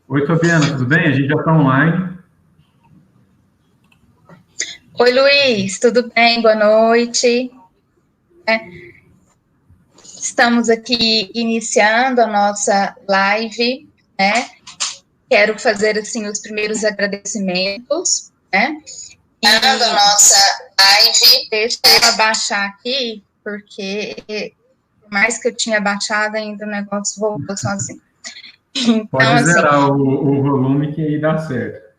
Oi, Fabiana, tudo bem? A gente já está online. Oi, Luiz, tudo bem? Boa noite. Estamos aqui iniciando a nossa live, né? Quero fazer, assim, os primeiros agradecimentos, né? Iniciando a nossa live. Deixa eu abaixar aqui, porque por mais que eu tinha abaixado, ainda o negócio voltou sozinho. Então, pode zerar o volume que aí dá certo.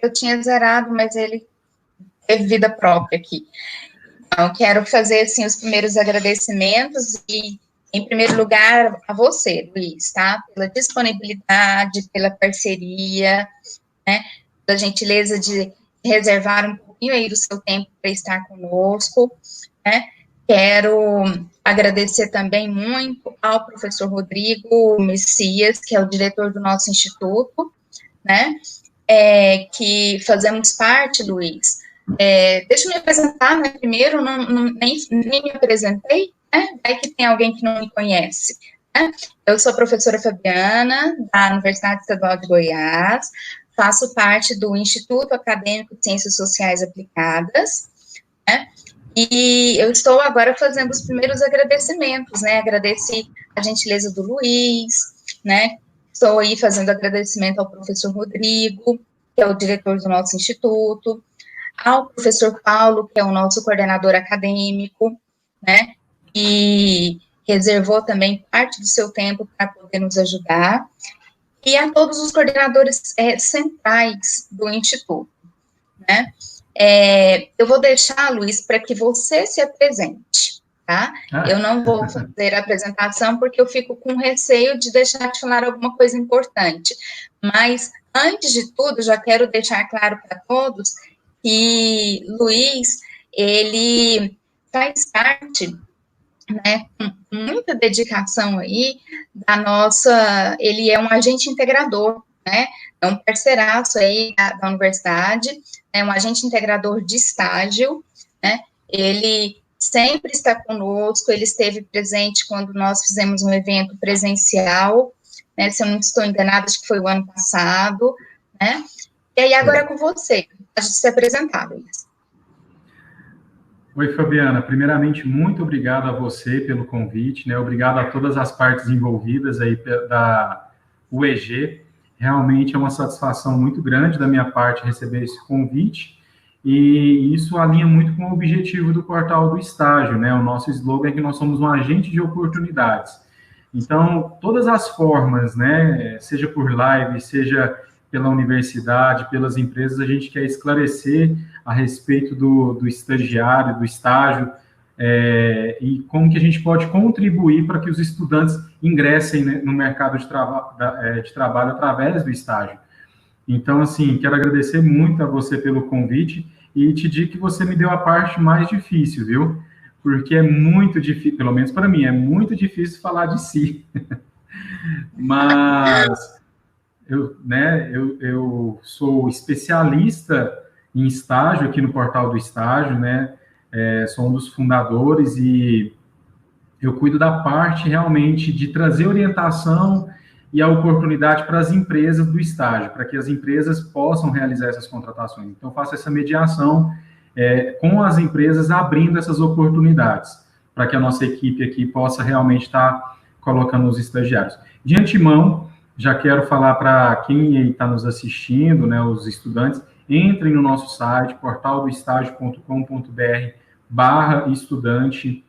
Eu tinha zerado, mas ele teve vida própria aqui. Então, quero fazer, assim, os primeiros agradecimentos e, em primeiro lugar, a você, Luiz, tá? Pela disponibilidade, pela parceria, né? Pela gentileza de reservar um pouquinho aí do seu tempo para estar conosco, né? Quero agradecer também muito ao professor Rodrigo Messias, que é o diretor do nosso instituto, né? Que fazemos parte, Luiz. Deixa eu me apresentar, né? Primeiro, nem me apresentei, né? Vai que tem alguém que não me conhece. Né? Eu sou a professora Fabiana, da Universidade Estadual de Goiás, faço parte do Instituto Acadêmico de Ciências Sociais Aplicadas, né? E eu estou agora fazendo os primeiros agradecimentos, né? Agradeci a gentileza do Luiz, né? Estou aí fazendo agradecimento ao professor Rodrigo, que é o diretor do nosso instituto, ao professor Paulo, que é o nosso coordenador acadêmico, né? E reservou também parte do seu tempo para poder nos ajudar, e a todos os coordenadores centrais do instituto, né? Eu vou deixar, Luiz, para que você se apresente, tá? Eu não vou fazer a apresentação porque eu fico com receio de deixar de falar alguma coisa importante, mas, antes de tudo, já quero deixar claro para todos que Luiz, ele faz parte, né, com muita dedicação aí, ele é um agente integrador, né, é um parceiraço aí da universidade, é um agente integrador de estágio, né, ele sempre está conosco, ele esteve presente quando nós fizemos um evento presencial, né, se eu não estou enganada, acho que foi o ano passado, né, e aí agora é com você, pode se apresentar, Luiz. Oi, Fabiana, primeiramente, muito obrigado a você pelo convite, né, obrigado a todas as partes envolvidas aí da UEG, realmente é uma satisfação muito grande da minha parte receber esse convite, e isso alinha muito com o objetivo do Portal do Estágio, né, o nosso slogan é que nós somos um agente de oportunidades. Então, todas as formas, né, seja por live, seja pela universidade, pelas empresas, a gente quer esclarecer a respeito do estagiário, do estágio, e como que a gente pode contribuir para que os estudantes ingressem, né, no mercado de trabalho através do estágio. Então, assim, quero agradecer muito a você pelo convite e te digo que você me deu a parte mais difícil, viu? Porque é muito difícil, pelo menos para mim, é muito difícil falar de si. Mas eu sou especialista em estágio aqui no Portal do Estágio, né? Sou um dos fundadores e eu cuido da parte realmente de trazer orientação e a oportunidade para as empresas do estágio, para que as empresas possam realizar essas contratações. Então, eu faço essa mediação com as empresas, abrindo essas oportunidades, para que a nossa equipe aqui possa realmente estar colocando os estagiários. De antemão, já quero falar para quem está nos assistindo, né, os estudantes, entrem no nosso site, portaldoestágio.com.br/estudante.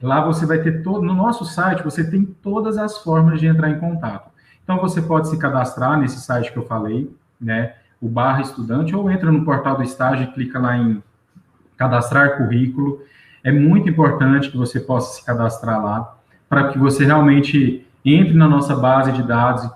Lá você vai ter no nosso site, você tem todas as formas de entrar em contato. Então, você pode se cadastrar nesse site que eu falei, né, o /estudante, ou entra no Portal do Estágio e clica lá em cadastrar currículo. É muito importante que você possa se cadastrar lá, para que você realmente entre na nossa base de dados e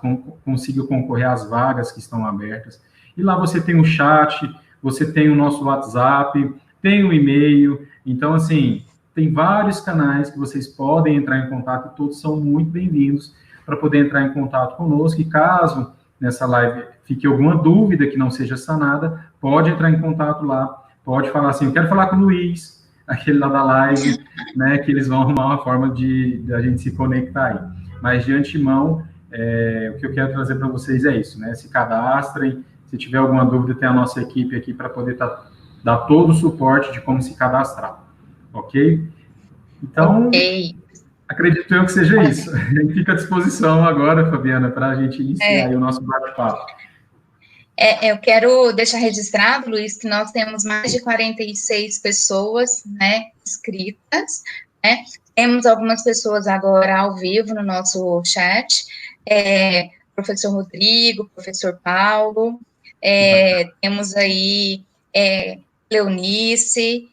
consiga concorrer às vagas que estão abertas. E lá você tem o chat, você tem o nosso WhatsApp, tem o e-mail. Então, assim, tem vários canais que vocês podem entrar em contato e todos são muito bem-vindos para poder entrar em contato conosco. E caso nessa live fique alguma dúvida que não seja sanada, pode entrar em contato lá, pode falar assim, eu quero falar com o Luiz, aquele lá da live, né, que eles vão arrumar uma forma de a gente se conectar aí. Mas, de antemão, o que eu quero trazer para vocês é isso, né, se cadastrem, se tiver alguma dúvida, tem a nossa equipe aqui para poder dar todo o suporte de como se cadastrar, ok? Então, acredito eu que seja isso. A gente fica à disposição agora, Fabiana, para a gente iniciar aí o nosso bate-papo. Eu quero deixar registrado, Luiz, que nós temos mais de 46 pessoas, né, inscritas, né? Temos algumas pessoas agora ao vivo no nosso chat, professor Rodrigo, professor Paulo, temos aí Leonice,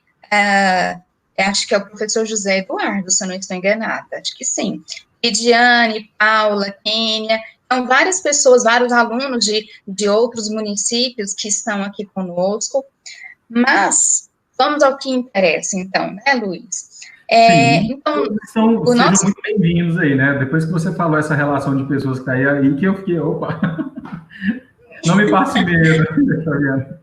acho que é o professor José Eduardo, se eu não estou enganada, acho que sim. Lidiane, Paula, Kênia, então, várias pessoas, vários alunos de outros municípios que estão aqui conosco, mas vamos ao que interessa, então, né, Luiz? Sim, então, sejam muito bem-vindos aí, né? Depois que você falou essa relação de pessoas que está aí, que eu fiquei, opa, não me passe medo, Fabiana.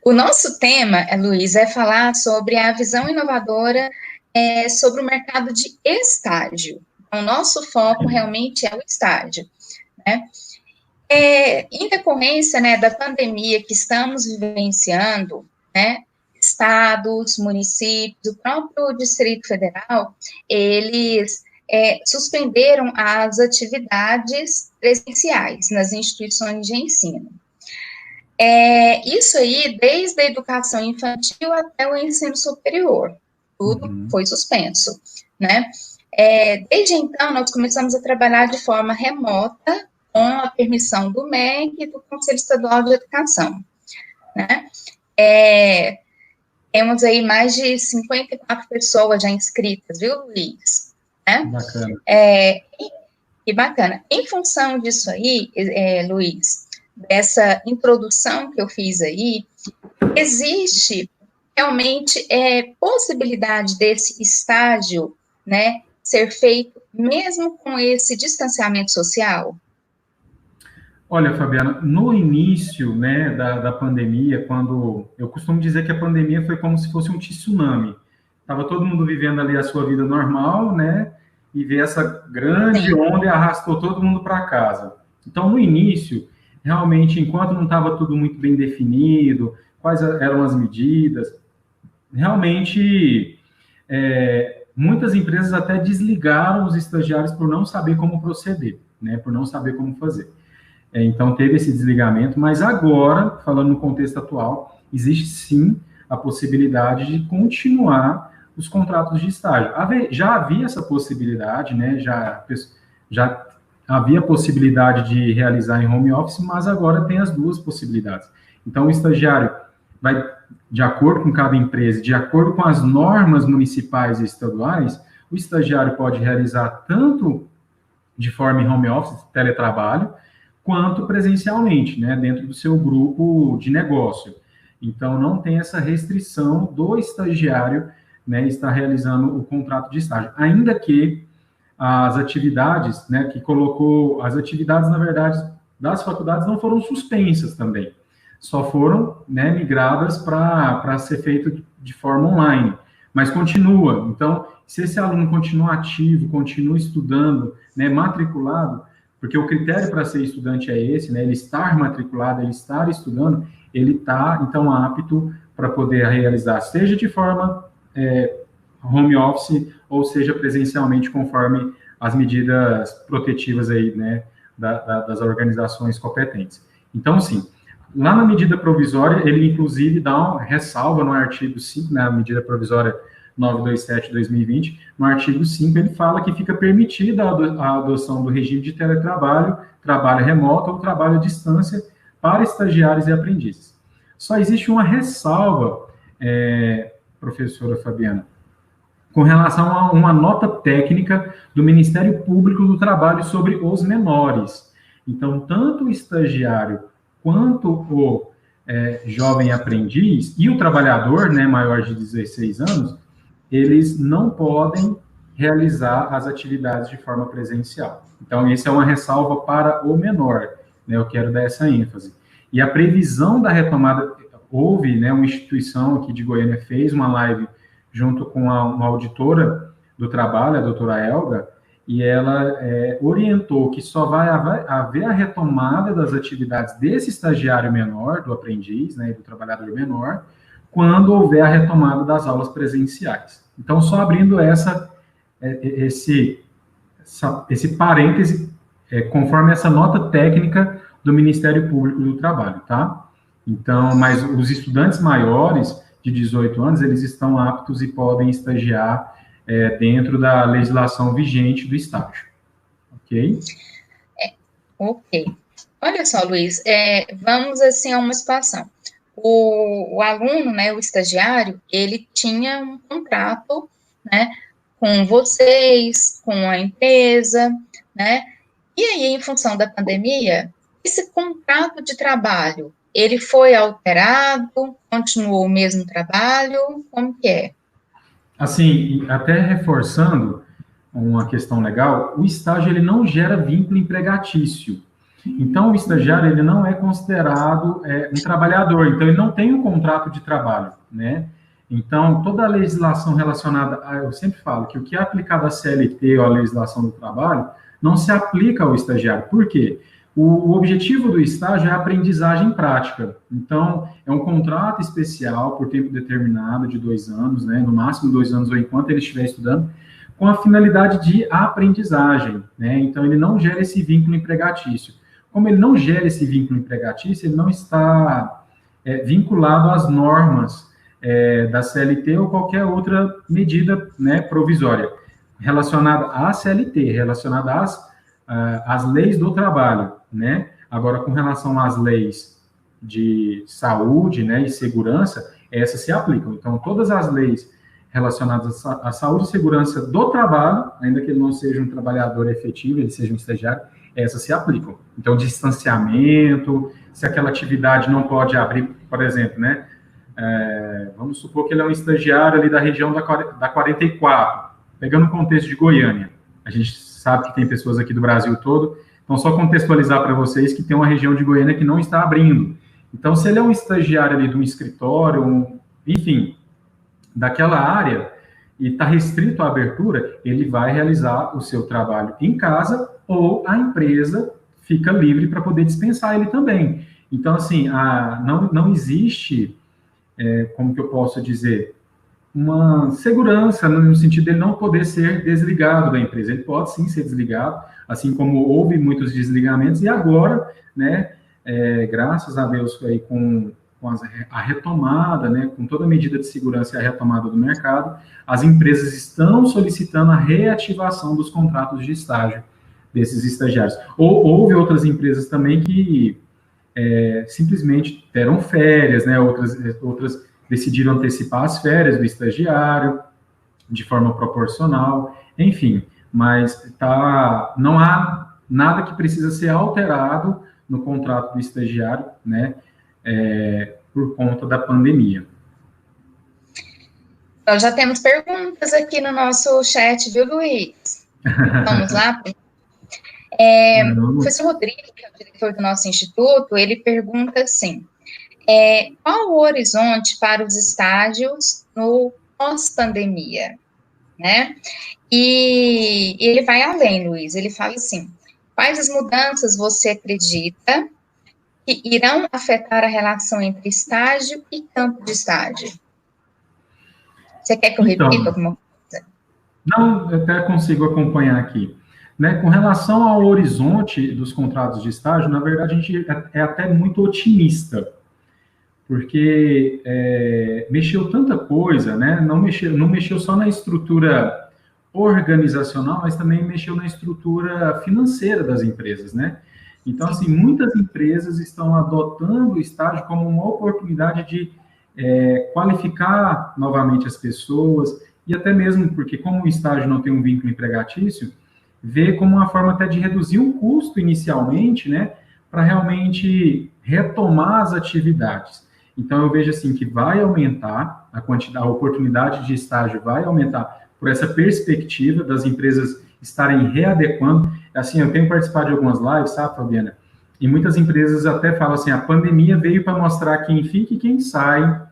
O nosso tema, Luiz, é falar sobre a visão inovadora sobre o mercado de estágio. O nosso foco realmente é o estágio, né? Em decorrência, né, da pandemia que estamos vivenciando, né, estados, municípios, o próprio Distrito Federal, eles suspenderam as atividades presenciais nas instituições de ensino. Isso aí, desde a educação infantil até o ensino superior, tudo foi suspenso, né? Desde então, nós começamos a trabalhar de forma remota, com a permissão do MEC e do Conselho Estadual de Educação, né? Temos aí mais de 54 pessoas já inscritas, viu, Luiz? Né? Bacana. E bacana. Em função disso aí, Luiz, dessa introdução que eu fiz aí, existe realmente possibilidade desse estágio, né, ser feito mesmo com esse distanciamento social? Olha, Fabiana, no início, né, da pandemia, quando eu costumo dizer que a pandemia foi como se fosse um tsunami. Estava todo mundo vivendo ali a sua vida normal, né, e veio essa grande onda e arrastou todo mundo para casa. Então, no início, realmente, enquanto não estava tudo muito bem definido, quais eram as medidas, realmente, muitas empresas até desligaram os estagiários por não saber como proceder, né, por não saber como fazer. Então, teve esse desligamento, mas agora, falando no contexto atual, existe sim a possibilidade de continuar os contratos de estágio. Já havia essa possibilidade, né, já havia a possibilidade de realizar em home office, mas agora tem as duas possibilidades. Então, o estagiário vai, de acordo com cada empresa, de acordo com as normas municipais e estaduais, o estagiário pode realizar tanto de forma em home office, teletrabalho, quanto presencialmente, né, dentro do seu grupo de negócio. Então, não tem essa restrição do estagiário, né, estar realizando o contrato de estágio, ainda que as atividades, né, as atividades, na verdade, das faculdades não foram suspensas também, só foram, né, migradas para ser feito de forma online, mas continua. Então, se esse aluno continua ativo, continua estudando, né, matriculado, porque o critério para ser estudante é esse, né, ele estar matriculado, ele estar estudando, ele está, então, apto para poder realizar, seja de forma home office, ou seja presencialmente, conforme as medidas protetivas aí, né, das organizações competentes. Então, sim, lá na medida provisória, ele, inclusive, dá uma ressalva no artigo 5, na medida provisória 927/2020, no artigo 5, ele fala que fica permitida a adoção do regime de teletrabalho, trabalho remoto ou trabalho à distância para estagiários e aprendizes. Só existe uma ressalva, professora Fabiana, com relação a uma nota técnica do Ministério Público do Trabalho sobre os menores. Então, tanto o estagiário quanto o jovem aprendiz e o trabalhador, né, maior de 16 anos, eles não podem realizar as atividades de forma presencial. Então, isso é uma ressalva para o menor, né? Eu quero dar essa ênfase. E a previsão da retomada, houve, né, uma instituição aqui de Goiânia fez uma live junto com uma auditora do trabalho, a doutora Elga, e ela orientou que só vai haver a retomada das atividades desse estagiário menor, do aprendiz, né, do trabalhador menor, quando houver a retomada das aulas presenciais. Então, só abrindo esse parêntese, conforme essa nota técnica do Ministério Público do Trabalho, tá? Então, mas os estudantes maiores de 18 anos, eles estão aptos e podem estagiar dentro da legislação vigente do estágio, ok? Ok. Olha só, Luiz, vamos assim a uma situação. O aluno, né, o estagiário, ele tinha um contrato, né, com vocês, com a empresa, né, e aí, em função da pandemia, esse contrato de trabalho, ele foi alterado, continuou o mesmo trabalho, como que é? Assim, até reforçando uma questão legal, o estágio ele não gera vínculo empregatício. Então, o estagiário ele não é considerado um trabalhador, então ele não tem um contrato de trabalho, né? Então, toda a legislação relacionada, eu sempre falo que o que é aplicado à CLT ou à legislação do trabalho não se aplica ao estagiário. Por quê? O objetivo do estágio é a aprendizagem prática. Então, é um contrato especial por tempo determinado de 2 anos, né? No máximo 2 anos ou enquanto ele estiver estudando, com a finalidade de aprendizagem, né? Então, ele não gera esse vínculo empregatício. Como ele não gera esse vínculo empregatício, ele não está vinculado às normas da CLT ou qualquer outra medida, né, provisória relacionada à CLT, relacionada às leis do trabalho, né? Agora, com relação às leis de saúde, né, e segurança, essas se aplicam. Então, todas as leis relacionadas à saúde e segurança do trabalho, ainda que ele não seja um trabalhador efetivo, ele seja um estagiário, essas se aplicam. Então, distanciamento, se aquela atividade não pode abrir, por exemplo, né? Vamos supor que ele é um estagiário ali da região da 44, pegando o contexto de Goiânia. A gente sabe que tem pessoas aqui do Brasil todo, então só contextualizar para vocês que tem uma região de Goiânia que não está abrindo. Então, se ele é um estagiário ali de um escritório, enfim, daquela área, e está restrito à abertura, ele vai realizar o seu trabalho em casa ou a empresa fica livre para poder dispensar ele também. Então, assim, não existe, como que eu posso dizer, uma segurança no sentido de ele não poder ser desligado da empresa. Ele pode sim ser desligado, assim como houve muitos desligamentos, e agora, né, graças a Deus, aí, com a retomada, né, com toda a medida de segurança e a retomada do mercado, as empresas estão solicitando a reativação dos contratos de estágio desses estagiários. Houve outras empresas também que simplesmente deram férias, né, outras decidiram antecipar as férias do estagiário de forma proporcional, enfim, mas não há nada que precisa ser alterado no contrato do estagiário, né, por conta da pandemia. Nós já temos perguntas aqui no nosso chat, viu, Luiz? Vamos lá? O professor Rodrigo, que é o diretor do nosso instituto, ele pergunta assim, qual o horizonte para os estágios no pós-pandemia, né? E ele vai além, Luiz, ele fala assim, quais as mudanças você acredita que irão afetar a relação entre estágio e campo de estágio? Você quer que eu repita alguma coisa? Não, eu até consigo acompanhar aqui. Né, com relação ao horizonte dos contratos de estágio, na verdade, a gente é até muito otimista, porque mexeu tanta coisa, né? Não mexeu só na estrutura organizacional, mas também mexeu na estrutura financeira das empresas, né? Então, assim, muitas empresas estão adotando o estágio como uma oportunidade de qualificar novamente as pessoas, e até mesmo porque, como o estágio não tem um vínculo empregatício, vê como uma forma até de reduzir o custo inicialmente, né, para realmente retomar as atividades. Então, eu vejo assim que vai aumentar a quantidade, a oportunidade de estágio vai aumentar por essa perspectiva das empresas estarem readequando. Assim, eu tenho participado de algumas lives, sabe, Fabiana? E muitas empresas até falam assim, a pandemia veio para mostrar quem fica e quem sai,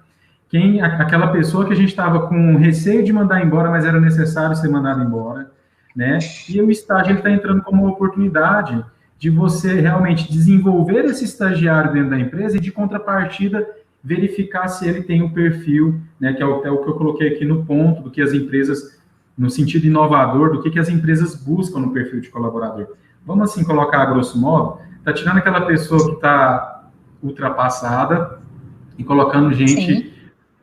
aquela pessoa que a gente estava com receio de mandar embora, mas era necessário ser mandado embora, né? E o estágio está entrando como uma oportunidade de você realmente desenvolver esse estagiário dentro da empresa e, de contrapartida, verificar se ele tem o perfil, né, que é o que eu coloquei aqui no ponto, do que as empresas, no sentido inovador, do que as empresas buscam no perfil de colaborador. Vamos, assim, colocar a grosso modo, está tirando aquela pessoa que está ultrapassada e colocando gente Sim.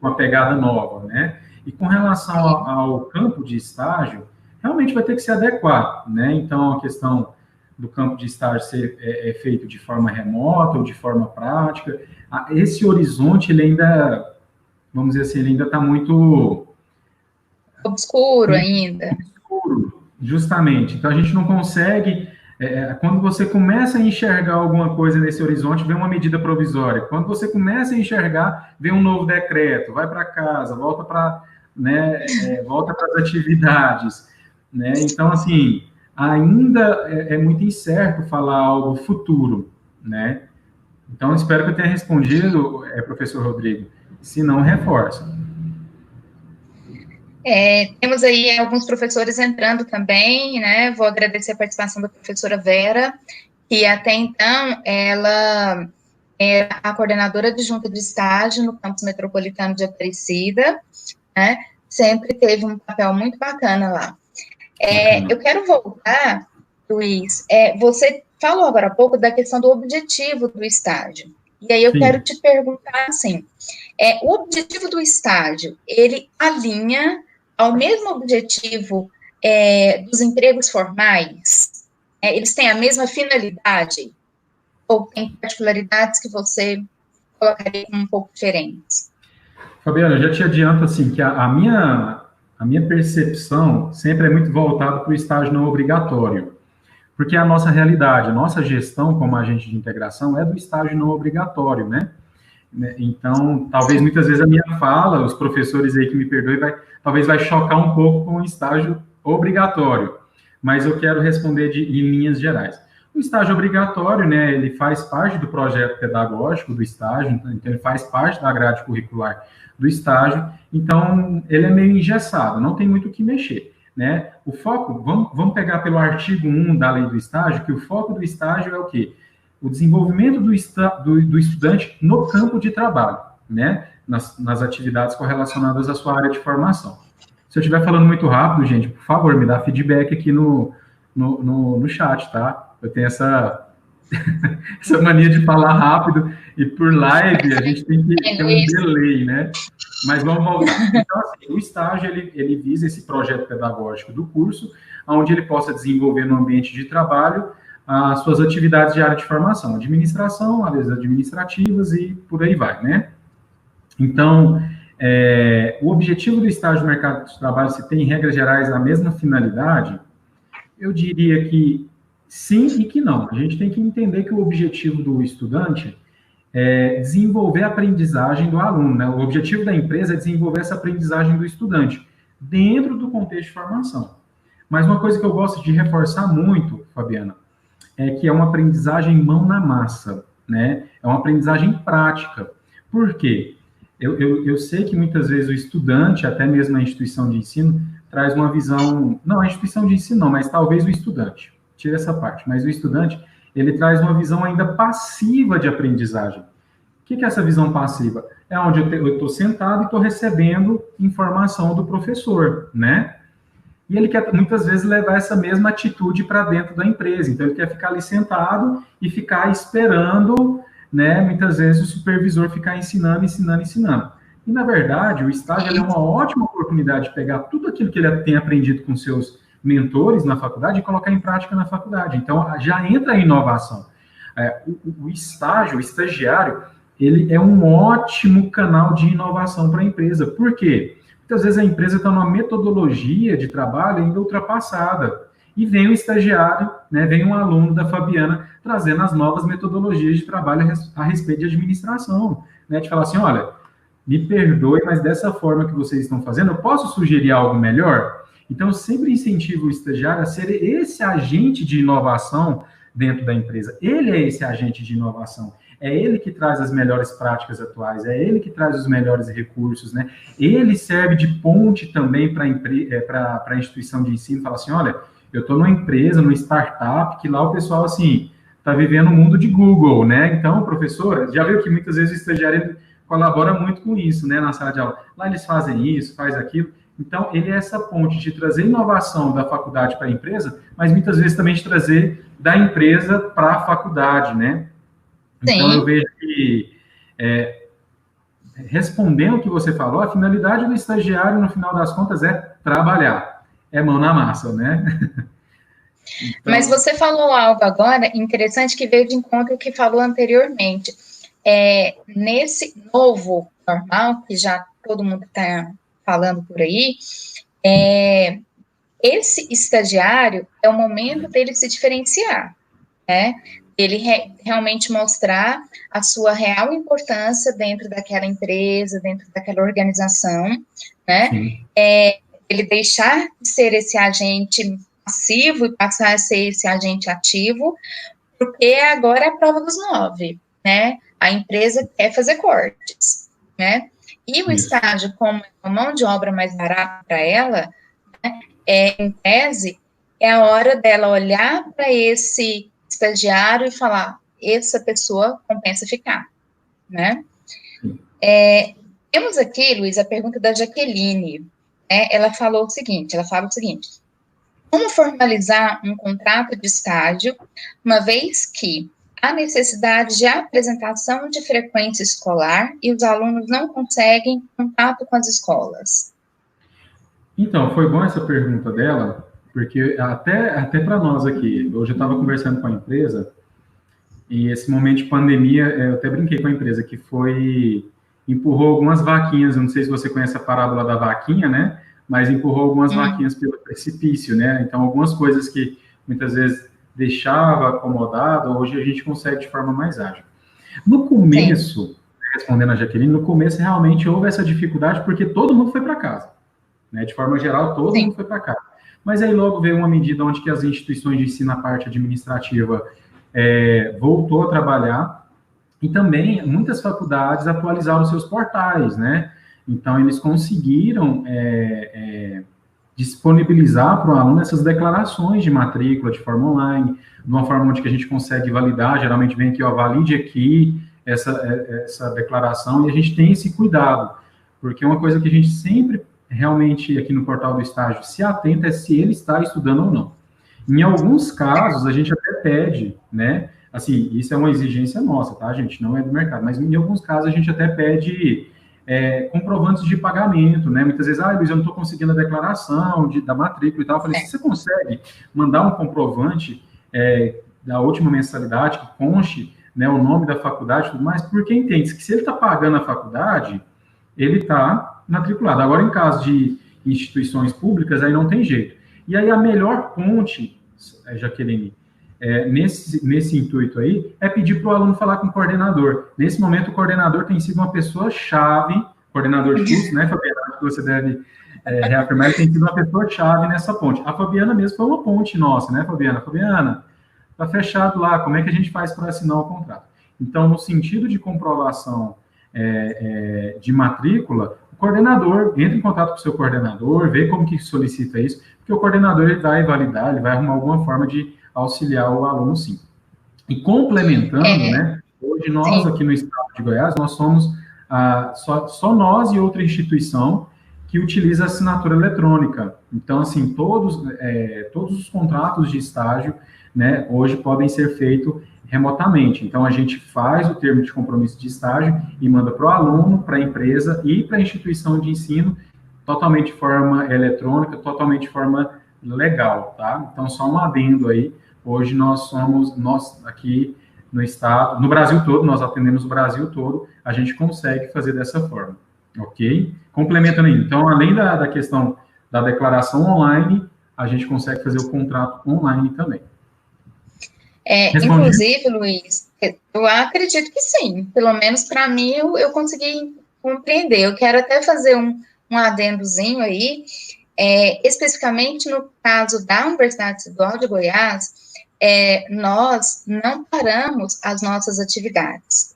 com uma pegada nova, né? E com relação ao campo de estágio, realmente vai ter que se adequar, né? Então, a questão do campo de estágio ser feito de forma remota ou de forma prática, esse horizonte, ele ainda, vamos dizer assim, ele ainda está muito... obscuro ainda. Obscuro, justamente. Então, a gente não consegue... quando você começa a enxergar alguma coisa nesse horizonte, vem uma medida provisória. Quando você começa a enxergar, vem um novo decreto, vai para casa, volta para, né, volta para as atividades, né? Então, assim, ainda é muito incerto falar algo futuro, né? Então, espero que eu tenha respondido, professor Rodrigo. Se não, reforça. Temos aí alguns professores entrando também, né? Vou agradecer a participação da professora Vera, que até então ela é a coordenadora adjunta de estágio no campus metropolitano de Aparecida, né? Sempre teve um papel muito bacana lá. Eu quero voltar, Luiz, você falou agora há pouco da questão do objetivo do estágio. E aí eu Sim. quero te perguntar assim, o objetivo do estágio, ele alinha ao mesmo objetivo dos empregos formais? Eles têm a mesma finalidade? Ou tem particularidades que você colocaria um pouco diferentes? Fabiana, eu já te adianto assim, que a minha percepção sempre é muito voltada para o estágio não obrigatório, porque a nossa realidade, a nossa gestão como agente de integração é do estágio não obrigatório, né? Então, talvez muitas vezes a minha fala, os professores aí que me perdoem, talvez vai chocar um pouco com o estágio obrigatório, mas eu quero responder em linhas gerais. O estágio obrigatório, né, ele faz parte do projeto pedagógico do estágio, então ele faz parte da grade curricular do estágio, então ele é meio engessado, não tem muito o que mexer, né? O foco, vamos pegar pelo artigo 1 da lei do estágio, que o foco do estágio é o quê? O desenvolvimento do estudante no campo de trabalho, né? Nas atividades correlacionadas à sua área de formação. Se eu estiver falando muito rápido, gente, por favor, me dá feedback aqui no chat, tá? Eu tenho essa mania de falar rápido, e por live a gente tem que ter um delay, né? Mas vamos voltar. Então, assim, o estágio, ele visa esse projeto pedagógico do curso, onde ele possa desenvolver no ambiente de trabalho as suas atividades de área de formação, administração, áreas administrativas e por aí vai, né? Então, o objetivo do estágio no mercado de trabalho, se tem, em regras gerais, a mesma finalidade, eu diria que sim e que não. A gente tem que entender que o objetivo do estudante é desenvolver a aprendizagem do aluno, né? O objetivo da empresa é desenvolver essa aprendizagem do estudante dentro do contexto de formação. Mas uma coisa que eu gosto de reforçar muito, Fabiana, é que é uma aprendizagem mão na massa, né? É uma aprendizagem prática. Por quê? Eu sei que muitas vezes o estudante, até mesmo a instituição de ensino, traz uma visão... Não, a instituição de ensino não, mas talvez o estudante. Tira essa parte. Mas o estudante, ele traz uma visão ainda passiva de aprendizagem. O que é essa visão passiva? É onde eu estou sentado e estou recebendo informação do professor, né? E ele quer, muitas vezes, levar essa mesma atitude para dentro da empresa. Então, ele quer ficar ali sentado e ficar esperando, né? Muitas vezes, o supervisor ficar ensinando. E, na verdade, o estágio é uma ótima oportunidade de pegar tudo aquilo que ele tem aprendido com seus mentores na faculdade e colocar em prática na faculdade. Então, já entra a inovação. O estágio, o estagiário, ele é um ótimo canal de inovação para a empresa. Por quê? Muitas vezes a empresa está numa metodologia de trabalho ainda ultrapassada. E vem um estagiário, né, vem um aluno da Fabiana trazendo as novas metodologias de trabalho a respeito de administração. Né, de falar assim, olha, me perdoe, mas dessa forma que vocês estão fazendo, eu posso sugerir algo melhor? Então, eu sempre incentivo o estagiário a ser esse agente de inovação dentro da empresa. Ele é esse agente de inovação. É ele que traz as melhores práticas atuais, é ele que traz os melhores recursos, né? Ele serve de ponte também para a instituição de ensino, fala assim, olha, eu estou numa empresa, numa startup, que lá o pessoal, assim, está vivendo o mundo de Google, né? Então, professora, já viu que muitas vezes o estagiário colabora muito com isso, né, na sala de aula. Lá eles fazem isso, faz aquilo. Então, ele é essa ponte de trazer inovação da faculdade para a empresa, mas muitas vezes também de trazer da empresa para a faculdade, né? Então, Sim. eu vejo que, respondendo o que você falou, a finalidade do estagiário, no final das contas, é trabalhar, é mão na massa, né? Então... Mas você falou algo agora interessante que veio de encontro ao que falou anteriormente. Nesse novo normal, que já todo mundo está falando por aí, esse estagiário é o momento dele se diferenciar, né? Ele realmente mostrar a sua real importância dentro daquela empresa, dentro daquela organização, né? Ele deixar de ser esse agente passivo e passar a ser esse agente ativo, porque agora é a prova dos 9, né? A empresa quer fazer cortes, né? E o estágio, como é uma mão de obra mais barata para ela, né, em tese, é a hora dela olhar para esse estagiário e falar, essa pessoa compensa ficar, né? Temos aqui, Luiz, a pergunta da Jaqueline, né? Ela fala o seguinte, como formalizar um contrato de estágio, uma vez que há necessidade de apresentação de frequência escolar e os alunos não conseguem contato com as escolas? Então, foi bom essa pergunta dela, porque até para nós aqui, hoje eu estava conversando com a empresa, e esse momento de pandemia, eu até brinquei com a empresa, que empurrou algumas vaquinhas, eu não sei se você conhece a parábola da vaquinha, né? Mas empurrou algumas vaquinhas pelo precipício, né? Então, algumas coisas que muitas vezes deixava acomodado, hoje a gente consegue de forma mais ágil. No começo, respondendo a Jaqueline, no começo realmente houve essa dificuldade porque todo mundo foi para casa, né? De forma geral, todo mundo foi para casa. Mas aí logo veio uma medida onde que as instituições de ensino, a parte administrativa, voltou a trabalhar, e também muitas faculdades atualizaram seus portais, né? Então, eles conseguiram disponibilizar para o aluno essas declarações de matrícula de forma online, de uma forma onde que a gente consegue validar, geralmente vem aqui, ó, valide aqui essa declaração, e a gente tem esse cuidado, porque uma coisa que a gente sempre, realmente, aqui no portal do estágio, se atenta é se ele está estudando ou não. Em alguns casos, a gente até pede, né, assim, isso é uma exigência nossa, tá, gente, não é do mercado, mas em alguns casos a gente até pede comprovantes de pagamento, né? Muitas vezes, Luiz, eu não estou conseguindo a declaração da matrícula e tal. Eu falei, se você consegue mandar um comprovante da última mensalidade que conste, né, o nome da faculdade e tudo mais, porque entende que se ele está pagando a faculdade, ele está matriculado. Agora, em caso de instituições públicas, aí não tem jeito. E aí a melhor ponte, Jaqueline, nesse intuito aí, é pedir para o aluno falar com o coordenador. Nesse momento, o coordenador tem sido uma pessoa-chave, coordenador de curso, né, Fabiana? Que você deve reafirmar, ele tem sido uma pessoa-chave nessa ponte. A Fabiana mesmo foi uma ponte nossa, né, Fabiana? Fabiana, está fechado lá, como é que a gente faz para assinar o contrato? Então, no sentido de comprovação de matrícula, o coordenador entra em contato com o seu coordenador, vê como que solicita isso, porque o coordenador ele vai validar, ele vai arrumar alguma forma de auxiliar o aluno, sim. E complementando, né, hoje nós aqui no estado de Goiás, nós somos só nós e outra instituição que utiliza assinatura eletrônica. Então, assim, todos os contratos de estágio, né, hoje podem ser feitos remotamente. Então, a gente faz o termo de compromisso de estágio e manda para o aluno, para a empresa e para a instituição de ensino, totalmente de forma eletrônica, totalmente de forma legal, tá? Então, só um adendo aí. Hoje nós aqui no estado, no Brasil todo, nós atendemos o Brasil todo, a gente consegue fazer dessa forma, ok? Complementando aí, então, além da questão da declaração online, a gente consegue fazer o contrato online também. Inclusive, Luiz, eu acredito que sim, pelo menos para mim eu consegui compreender. Eu quero até fazer um adendozinho aí, Especificamente no caso da Universidade Estadual de Goiás, nós não paramos as nossas atividades.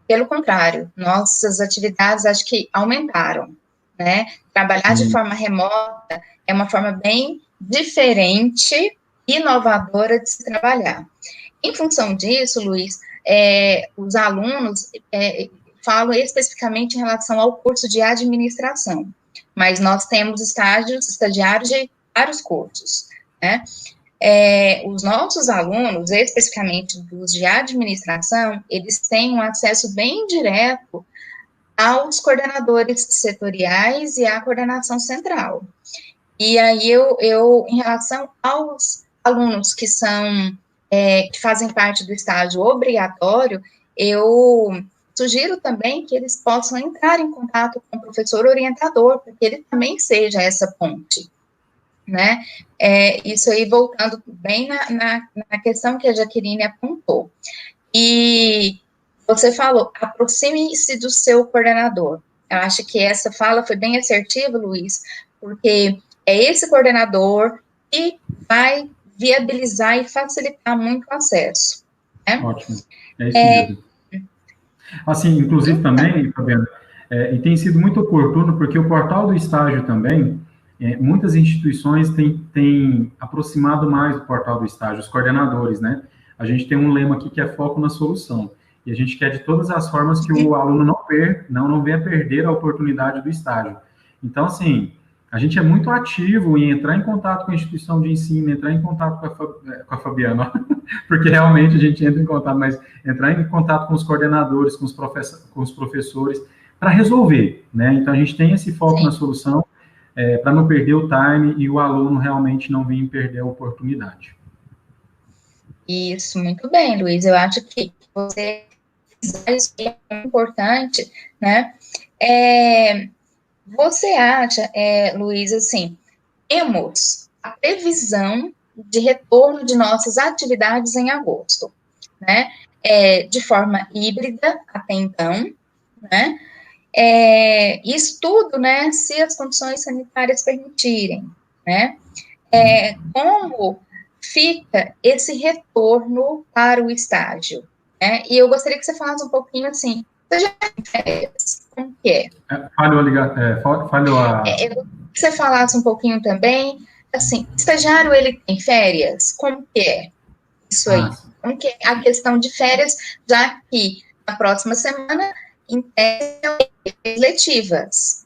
Pelo contrário, nossas atividades acho que aumentaram, né? Trabalhar de forma remota é uma forma bem diferente, inovadora de se trabalhar. Em função disso, Luiz, os alunos, falo especificamente em relação ao curso de administração, mas nós temos estagiários de vários cursos, né? Os nossos alunos, especificamente dos de administração, eles têm um acesso bem direto aos coordenadores setoriais e à coordenação central. E aí, em relação aos alunos que que fazem parte do estágio obrigatório, eu sugiro também que eles possam entrar em contato com o professor orientador, para que ele também seja essa ponte, né? Isso aí voltando bem na questão que a Jaqueline apontou. E você falou, aproxime-se do seu coordenador. Eu acho que essa fala foi bem assertiva, Luiz, porque é esse coordenador que vai viabilizar e facilitar muito o acesso, né? Ótimo, é isso mesmo. Assim, inclusive também, Fabiana, e tem sido muito oportuno, porque o portal do estágio também, muitas instituições têm aproximado mais do portal do estágio, os coordenadores, né? A gente tem um lema aqui que é foco na solução, e a gente quer de todas as formas que o aluno não venha perder a oportunidade do estágio. Então, assim, a gente é muito ativo em entrar em contato com a instituição de ensino, entrar em contato com a Fabiana, porque realmente a gente entra em contato, mas entrar em contato com os coordenadores, com os professores, para resolver, né? Então, a gente tem esse foco na solução, para não perder o time e o aluno realmente não vir perder a oportunidade. Isso, muito bem, Luiz. Eu acho que você isso é importante, né? Você acha, Luiz, assim, temos a previsão de retorno de nossas atividades em agosto, né? De forma híbrida até então, né? Isso tudo, né, se as condições sanitárias permitirem, né? Como fica esse retorno para o estágio, né? E eu gostaria que você falasse um pouquinho, assim, você já tem férias? Como que é? Falhou a... Eu gostaria que você falasse um pouquinho também, assim, estagiário, ele tem férias? Como que é isso aí? Como que é a questão de férias, já que na próxima semana iniciam letivas?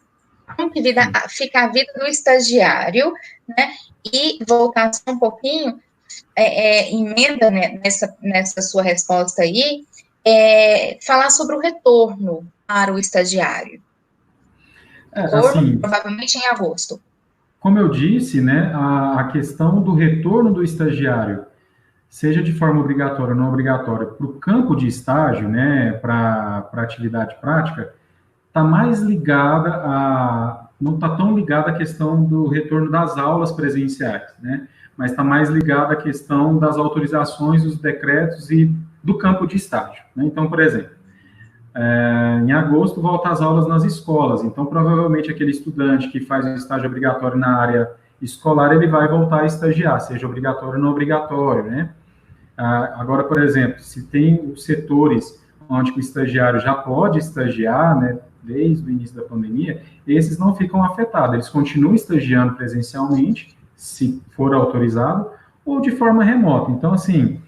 Como que fica a vida do estagiário, né? E voltar só um pouquinho, emenda, né, nessa sua resposta aí, falar sobre o retorno para o estagiário. Assim, provavelmente em agosto. Como eu disse, né, a questão do retorno do estagiário, seja de forma obrigatória ou não obrigatória, para o campo de estágio, né, para atividade prática, está mais ligada não está tão ligada à questão do retorno das aulas presenciais, né, mas está mais ligada à questão das autorizações, dos decretos e do campo de estágio, né? Então, por exemplo, em agosto volta às aulas nas escolas, então provavelmente aquele estudante que faz o estágio obrigatório na área escolar, ele vai voltar a estagiar, seja obrigatório ou não obrigatório, né? Agora, por exemplo, se tem setores onde o estagiário já pode estagiar, né, desde o início da pandemia, esses não ficam afetados, eles continuam estagiando presencialmente, se for autorizado, ou de forma remota. Então, assim,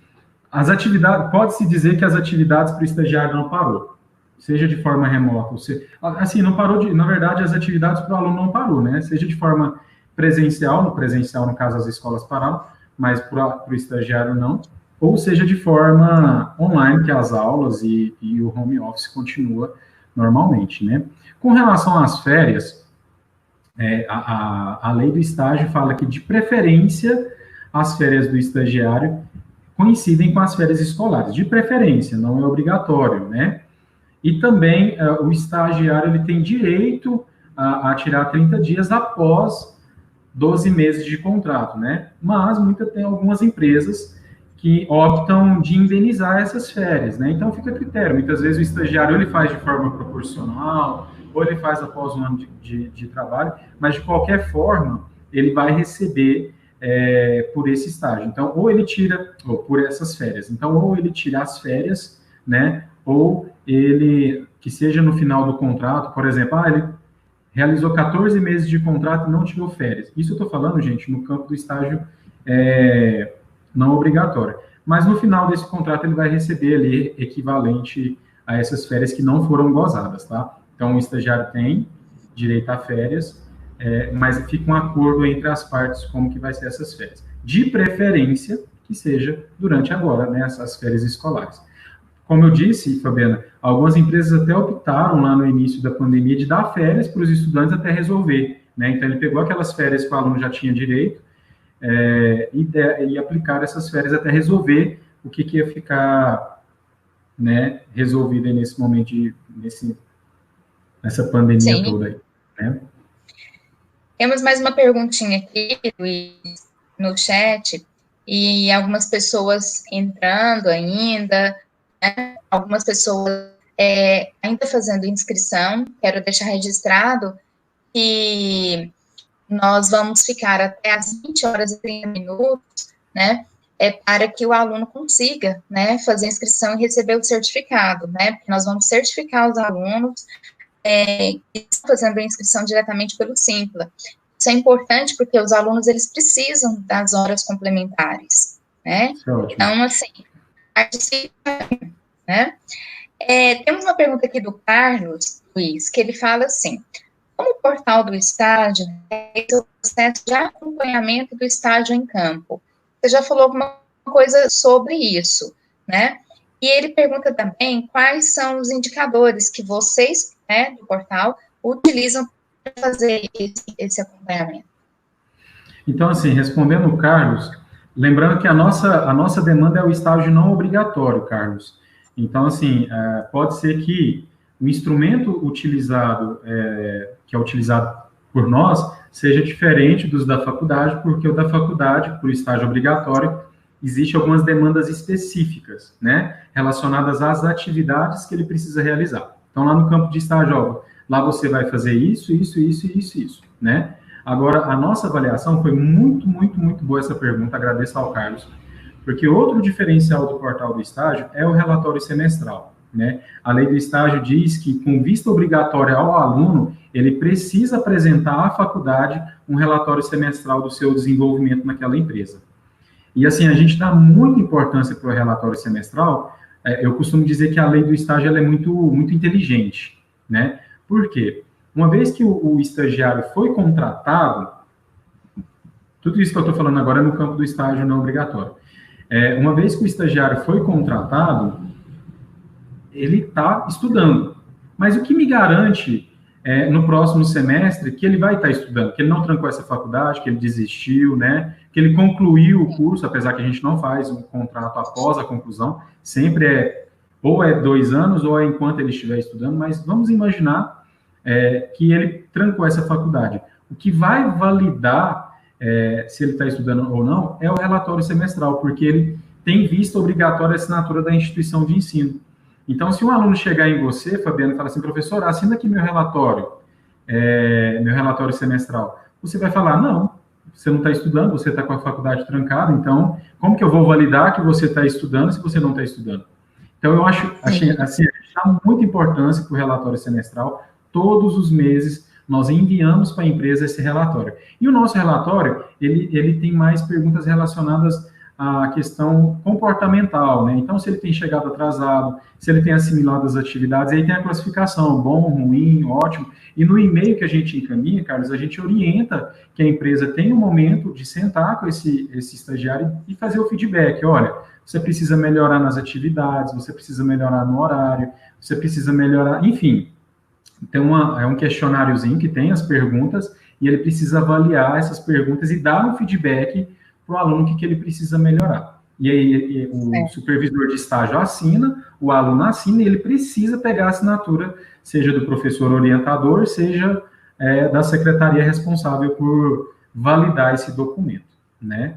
as atividades, pode-se dizer que as atividades para o estagiário não parou, seja de forma remota, assim, não parou na verdade, as atividades para o aluno não parou, né, seja de forma presencial no caso as escolas pararam, mas para o estagiário não, ou seja de forma online, que as aulas e o home office continua normalmente, né. Com relação às férias, a lei do estágio fala que, de preferência, as férias do estagiário coincidem com as férias escolares, de preferência, não é obrigatório, né? E também o estagiário ele tem direito a tirar 30 dias após 12 meses de contrato, né? Mas tem algumas empresas que optam de indenizar essas férias, né? Então fica a critério. Muitas vezes o estagiário ele faz de forma proporcional, ou ele faz após um ano de trabalho, mas de qualquer forma, ele vai receber por esse estágio. Então, ou ele tira, ou por essas férias. Então, ou ele tira as férias, né? Ou ele, que seja no final do contrato, por exemplo, ele realizou 14 meses de contrato e não tirou férias. Isso eu estou falando, gente, no campo do estágio não obrigatório. Mas no final desse contrato ele vai receber ali equivalente a essas férias que não foram gozadas, tá? Então o estagiário tem direito a férias, mas fica um acordo entre as partes como que vai ser essas férias. De preferência que seja durante agora, né, essas férias escolares. Como eu disse, Fabiana, algumas empresas até optaram lá no início da pandemia de dar férias para os estudantes até resolver, né? Então ele pegou aquelas férias que o aluno já tinha direito, e aplicar essas férias até resolver o que ia ficar, né, resolvido aí nesse momento, nessa pandemia Sim. toda aí, né? Temos mais uma perguntinha aqui, Luiz, no chat, e algumas pessoas entrando ainda, né? Algumas pessoas ainda fazendo inscrição. Quero deixar registrado que nós vamos ficar até às 20 horas e 30 minutos, né, para que o aluno consiga, né, fazer a inscrição e receber o certificado, né, porque nós vamos certificar os alunos que estão fazendo a inscrição diretamente pelo Simpla. Isso é importante porque os alunos, eles precisam das horas complementares, né, Isso é ótimo. Então, assim, né. Temos uma pergunta aqui do Carlos, Luiz, que ele fala assim: como o portal do estágio é o processo de acompanhamento do estágio em campo? Você já falou alguma coisa sobre isso, né? E ele pergunta também quais são os indicadores que vocês, né, do portal, utilizam para fazer esse acompanhamento. Então, assim, respondendo o Carlos, lembrando que a nossa demanda é o estágio não obrigatório, Carlos. Então, assim, pode ser que o instrumento utilizado, que é utilizado por nós, seja diferente dos da faculdade, porque o da faculdade, por estágio obrigatório, existe algumas demandas específicas, né, relacionadas às atividades que ele precisa realizar. Então, lá no campo de estágio, lá você vai fazer isso, né? Agora, a nossa avaliação foi muito, muito, muito boa essa pergunta, agradeço ao Carlos, porque outro diferencial do portal do estágio é o relatório semestral, né? A lei do estágio diz que, com vista obrigatória ao aluno, ele precisa apresentar à faculdade um relatório semestral do seu desenvolvimento naquela empresa. E, assim, a gente dá muita importância para o relatório semestral. Eu costumo dizer que a lei do estágio ela é muito, muito inteligente, né? Por quê? Uma vez que o estagiário foi contratado, tudo isso que eu estou falando agora é no campo do estágio não obrigatório. Uma vez que o estagiário foi contratado, ele está estudando. Mas o que me garante no próximo semestre que ele vai estar estudando, que ele não trancou essa faculdade, que ele desistiu, né? Que ele concluiu o curso, apesar que a gente não faz um contrato após a conclusão, sempre ou 2 anos ou enquanto ele estiver estudando, mas vamos imaginar que ele trancou essa faculdade. O que vai validar se ele está estudando ou não é o relatório semestral, porque ele tem vista obrigatória a assinatura da instituição de ensino. Então, se um aluno chegar em você, Fabiano, e falar assim: professor, assina aqui meu relatório semestral, você vai falar: não, você não está estudando, você está com a faculdade trancada, então, como que eu vou validar que você está estudando se você não está estudando? Então, eu acho, assim, a gente dá muita importância para o relatório semestral. Todos os meses, nós enviamos para a empresa esse relatório. E o nosso relatório, ele tem mais perguntas relacionadas à questão comportamental, né? Então, se ele tem chegado atrasado, se ele tem assimilado as atividades, aí tem a classificação, bom, ruim, ótimo. E no e-mail que a gente encaminha, Carlos, a gente orienta que a empresa tenha um momento de sentar com esse estagiário e fazer o feedback. Olha, você precisa melhorar nas atividades, você precisa melhorar no horário, você precisa melhorar, enfim. Então, é um questionáriozinho que tem as perguntas e ele precisa avaliar essas perguntas e dar um feedback para o aluno que ele precisa melhorar. E aí o supervisor de estágio assina, o aluno assina e ele precisa pegar a assinatura, seja do professor orientador, seja da secretaria responsável por validar esse documento, né?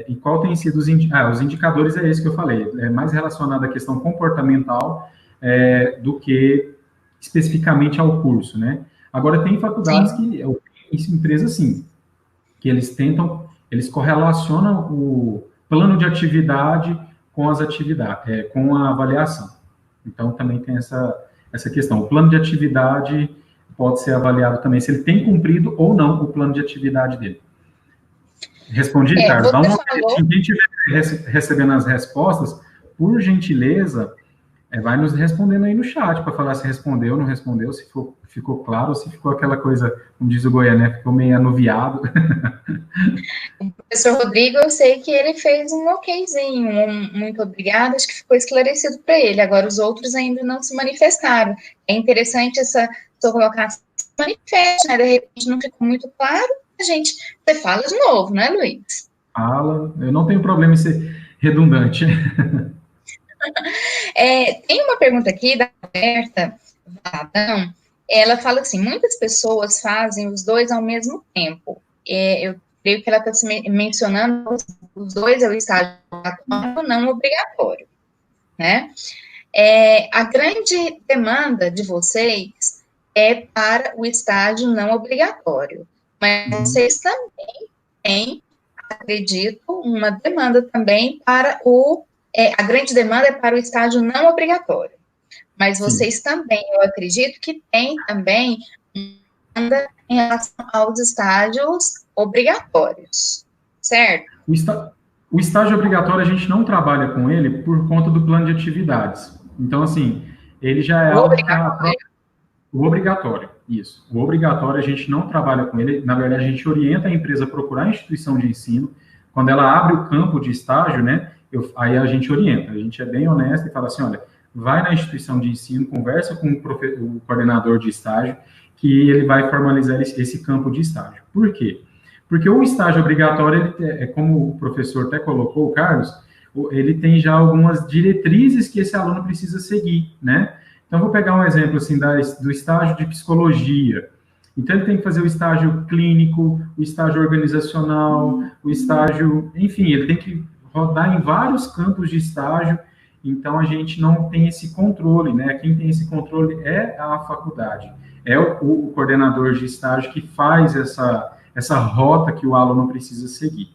E qual tem sido os indicadores? É esse que eu falei, é mais relacionado à questão comportamental do que especificamente ao curso, né? Agora, tem faculdades que, empresas, sim, que eles correlacionam o plano de atividade com as atividades, com a avaliação. Então, também tem essa questão. O plano de atividade pode ser avaliado também se ele tem cumprido ou não o plano de atividade dele. Respondi, Carlos? Dá uma olhada. Quem estiver recebendo as respostas, por gentileza, vai nos respondendo aí no chat, para falar se respondeu ou não respondeu, se ficou claro, ou se ficou aquela coisa, como diz o Goiânia, né? Ficou meio anuviado. O professor Rodrigo, eu sei que ele fez um okzinho, muito obrigada, acho que ficou esclarecido para ele. Agora, os outros ainda não se manifestaram. É interessante essa sua colocação, se manifeste, né? De repente não ficou muito claro, você fala de novo, né, Luiz? Fala, eu não tenho problema em ser redundante. Tem uma pergunta aqui da Roberta Valadão. Ela fala assim: muitas pessoas fazem os dois ao mesmo tempo. Eu creio que ela está mencionando os dois é o estágio obrigatório não obrigatório, né? A grande demanda de vocês é para o estágio não obrigatório, mas vocês também têm, acredito, uma demanda também para a grande demanda é para o estágio não obrigatório. Mas vocês também, eu acredito que tem também demanda em relação aos estágios obrigatórios, certo? O estágio obrigatório, a gente não trabalha com ele por conta do plano de atividades. Então, assim, ele já é o obrigatório, isso. O obrigatório, a gente não trabalha com ele. Na verdade, a gente orienta a empresa a procurar a instituição de ensino. Quando ela abre o campo de estágio, né, aí a gente orienta. A gente é bem honesto e fala assim, olha, vai na instituição de ensino, conversa com o coordenador de estágio, que ele vai formalizar esse campo de estágio. Por quê? Porque o estágio obrigatório, como o professor até colocou, o Carlos, ele tem já algumas diretrizes que esse aluno precisa seguir, né? Então, vou pegar um exemplo, assim, do estágio de psicologia. Então, ele tem que fazer o estágio clínico, o estágio organizacional, o estágio... Enfim, ele tem que rodar em vários campos de estágio. Então, a gente não tem esse controle, né? Quem tem esse controle é a faculdade. É o coordenador de estágio que faz essa rota que o aluno precisa seguir.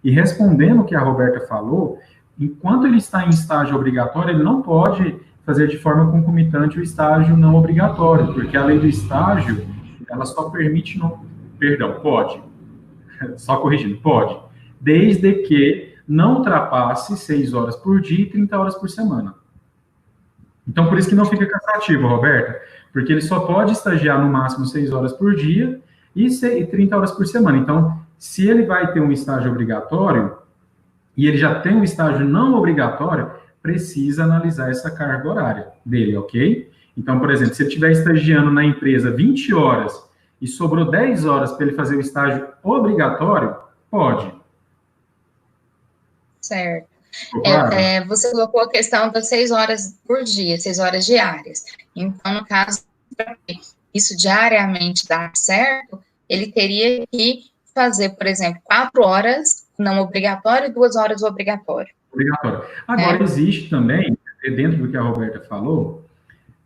E respondendo o que a Roberta falou, enquanto ele está em estágio obrigatório, ele não pode fazer de forma concomitante o estágio não obrigatório, porque a lei do estágio, ela só permite, pode, só corrigindo, pode, desde que não ultrapasse 6 horas por dia e 30 horas por semana. Então, por isso que não fica cansativo, Roberta, porque ele só pode estagiar no máximo 6 horas por dia e 30 horas por semana. Então, se ele vai ter um estágio obrigatório e ele já tem um estágio não obrigatório, precisa analisar essa carga horária dele, ok? Então, por exemplo, se ele estiver estagiando na empresa 20 horas e sobrou 10 horas para ele fazer o estágio obrigatório, pode. Certo. Claro. Você colocou a questão das 6 horas por dia, 6 horas diárias. Então, no caso, para isso diariamente dar certo, ele teria que fazer, por exemplo, 4 horas não obrigatório e 2 horas obrigatório. Obrigatório. Agora, existe também, dentro do que a Roberta falou,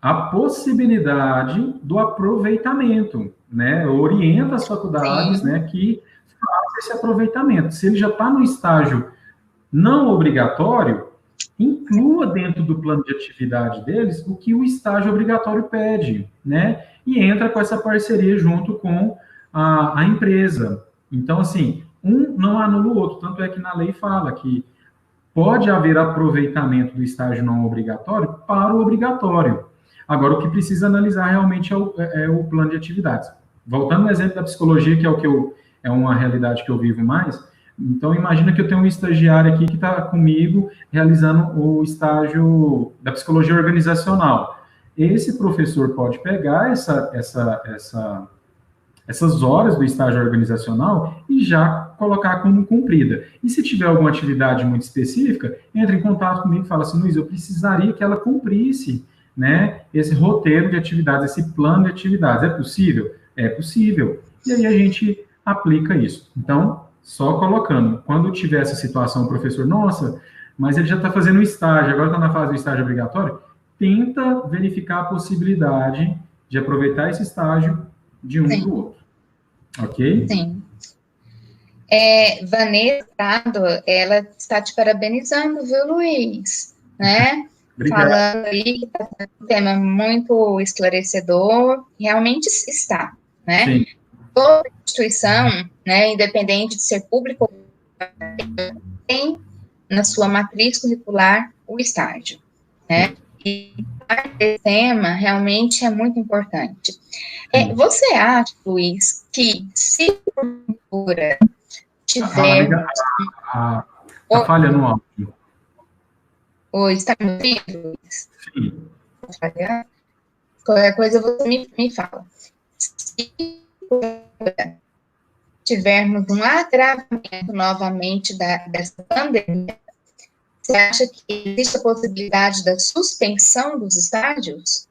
a possibilidade do aproveitamento, né? Orienta as faculdades, né, que façam esse aproveitamento. Se ele já está no estágio não obrigatório, inclua dentro do plano de atividade deles o que o estágio obrigatório pede, né? E entra com essa parceria junto com a empresa. Então, assim, um não anula o outro, tanto é que na lei fala que pode haver aproveitamento do estágio não obrigatório para o obrigatório. Agora, o que precisa analisar realmente é o plano de atividades. Voltando ao exemplo da psicologia, que é uma realidade que eu vivo mais, então imagina que eu tenho um estagiário aqui que está comigo realizando o estágio da psicologia organizacional. Esse professor pode pegar essas horas do estágio organizacional e já colocar como cumprida. E se tiver alguma atividade muito específica, entre em contato comigo e fala assim, Luiz, eu precisaria que ela cumprisse, né, esse roteiro de atividades, esse plano de atividades. É possível? É possível. E aí a gente aplica isso. Então, só colocando. Quando tiver essa situação, o professor, nossa, mas ele já está fazendo o estágio, agora está na fase do estágio obrigatório, tenta verificar a possibilidade de aproveitar esse estágio de um para o outro. Ok? Sim. Vanessa Prado, ela está te parabenizando, viu, Luiz? Né? Obrigado. Falando aí que está sendo um tema muito esclarecedor, realmente está, né? Sim. Toda instituição, né, independente de ser pública ou privada, tem na sua matriz curricular o estágio, né? E esse tema realmente é muito importante. Você acha, Luiz, que se porventura tivermos... Tá falhando o áudio. Oi, está me ouvindo, Luiz? Sim. Qualquer coisa você me fala. Se tivermos um agravamento novamente dessa pandemia, você acha que existe a possibilidade da suspensão dos estágios?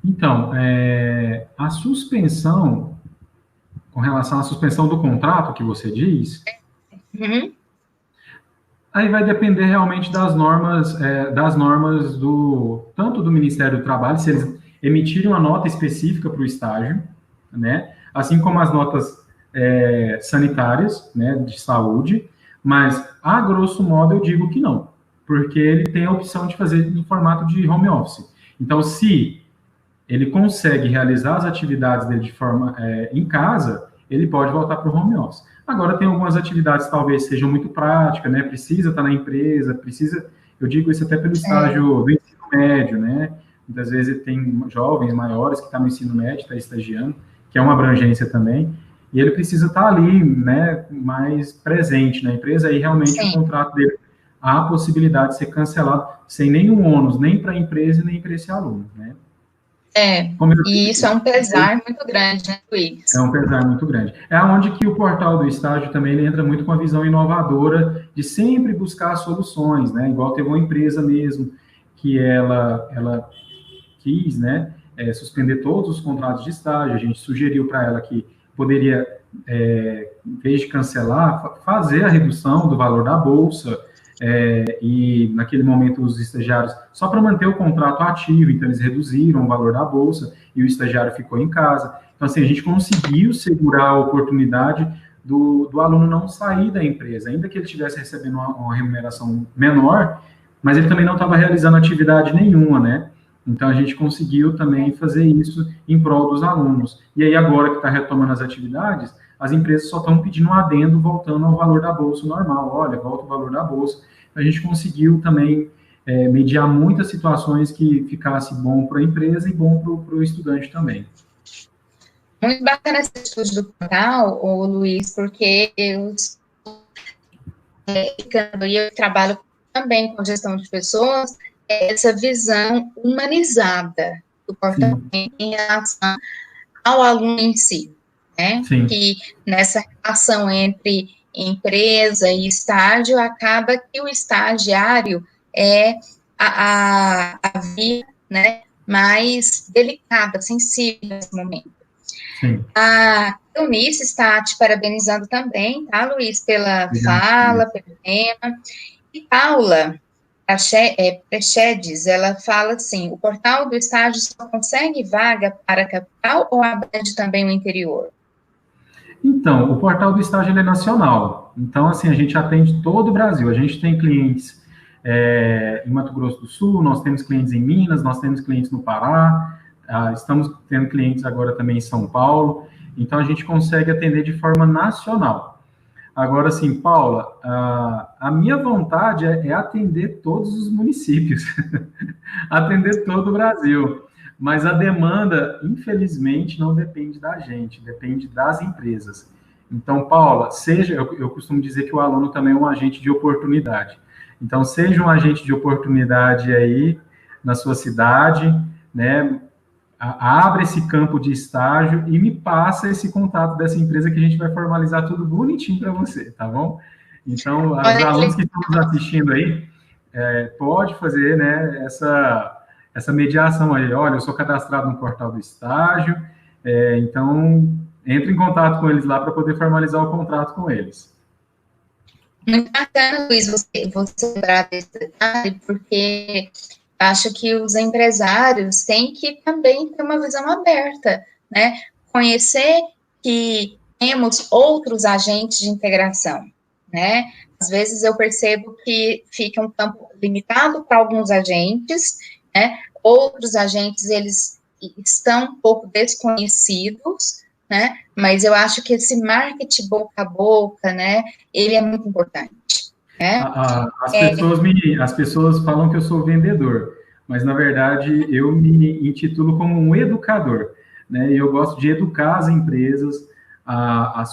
Então, a suspensão, com relação à suspensão do contrato que você diz, Uhum. aí vai depender realmente das normas tanto do Ministério do Trabalho, se eles emitirem uma nota específica para o estágio, né? Assim como as notas sanitárias, né, de saúde, mas, a grosso modo, eu digo que não, porque ele tem a opção de fazer em formato de home office. Então, se ele consegue realizar as atividades dele de forma em casa, ele pode voltar para o home office. Agora, tem algumas atividades que talvez sejam muito práticas, né? Precisa estar na empresa, eu digo isso até pelo estágio do ensino médio, né? Muitas vezes tem jovens maiores que estão no ensino médio, está estagiando, que é uma abrangência também, e ele precisa estar ali, né, mais presente na empresa, aí realmente Sim. o contrato dele há a possibilidade de ser cancelado sem nenhum ônus, nem para a empresa, nem para esse aluno, né? E isso é um pesar muito grande, né, Luiz? É um pesar muito grande. É onde que o portal do estágio também ele entra muito com a visão inovadora de sempre buscar soluções, né? Igual teve uma empresa mesmo que ela quis, né, suspender todos os contratos de estágio. A gente sugeriu para ela que poderia, em vez de cancelar, fazer a redução do valor da bolsa, e naquele momento os estagiários, só para manter o contrato ativo, então eles reduziram o valor da bolsa e o estagiário ficou em casa. Então, assim, a gente conseguiu segurar a oportunidade do aluno não sair da empresa, ainda que ele estivesse recebendo uma remuneração menor, mas ele também não estava realizando atividade nenhuma, né? Então, a gente conseguiu também fazer isso em prol dos alunos. E aí, agora que está retomando as atividades, as empresas só estão pedindo um adendo, voltando ao valor da bolsa normal. Olha, volta o valor da bolsa. A gente conseguiu também mediar muitas situações que ficasse bom para a empresa e bom para o estudante também. Muito bacana essa atitude do portal, Luiz, porque eu trabalho também com gestão de pessoas, essa visão humanizada do portal em relação ao aluno em si, né? Sim. Que nessa relação entre empresa e estágio, acaba que o estagiário é a via, né, mais delicada, sensível nesse momento. Sim. A Eunice está te parabenizando também, tá, Luiz, pela fala, pelo tema. E Paula Prechedes, ela fala assim, o portal do estágio só consegue vaga para a capital ou abrange também o interior? Então, o portal do estágio ele é nacional. Então, assim, a gente atende todo o Brasil. A gente tem clientes em Mato Grosso do Sul, nós temos clientes em Minas, nós temos clientes no Pará, estamos tendo clientes agora também em São Paulo. Então, a gente consegue atender de forma nacional. Agora, assim, Paula, a minha vontade é atender todos os municípios, atender todo o Brasil. Mas a demanda, infelizmente, não depende da gente, depende das empresas. Então, Paula, eu costumo dizer que o aluno também é um agente de oportunidade. Então, seja um agente de oportunidade aí na sua cidade, né? Abre esse campo de estágio e me passa esse contato dessa empresa que a gente vai formalizar tudo bonitinho para você, tá bom? Então, os alunos que estão nos assistindo aí, pode fazer, né, essa mediação aí. Olha, eu sou cadastrado no portal do estágio, então entre em contato com eles lá para poder formalizar o contrato com eles. Muito bacana, Luiz, você lembrar desse detalhe, porque acho que os empresários têm que também ter uma visão aberta, né? Conhecer que temos outros agentes de integração, né? Às vezes eu percebo que fica um campo limitado para alguns agentes, né? Outros agentes, eles estão um pouco desconhecidos, né? Mas eu acho que esse marketing boca a boca, né? Ele é muito importante, né? As pessoas falam que eu sou vendedor, mas na verdade eu me intitulo como um educador, né? E eu gosto de educar as empresas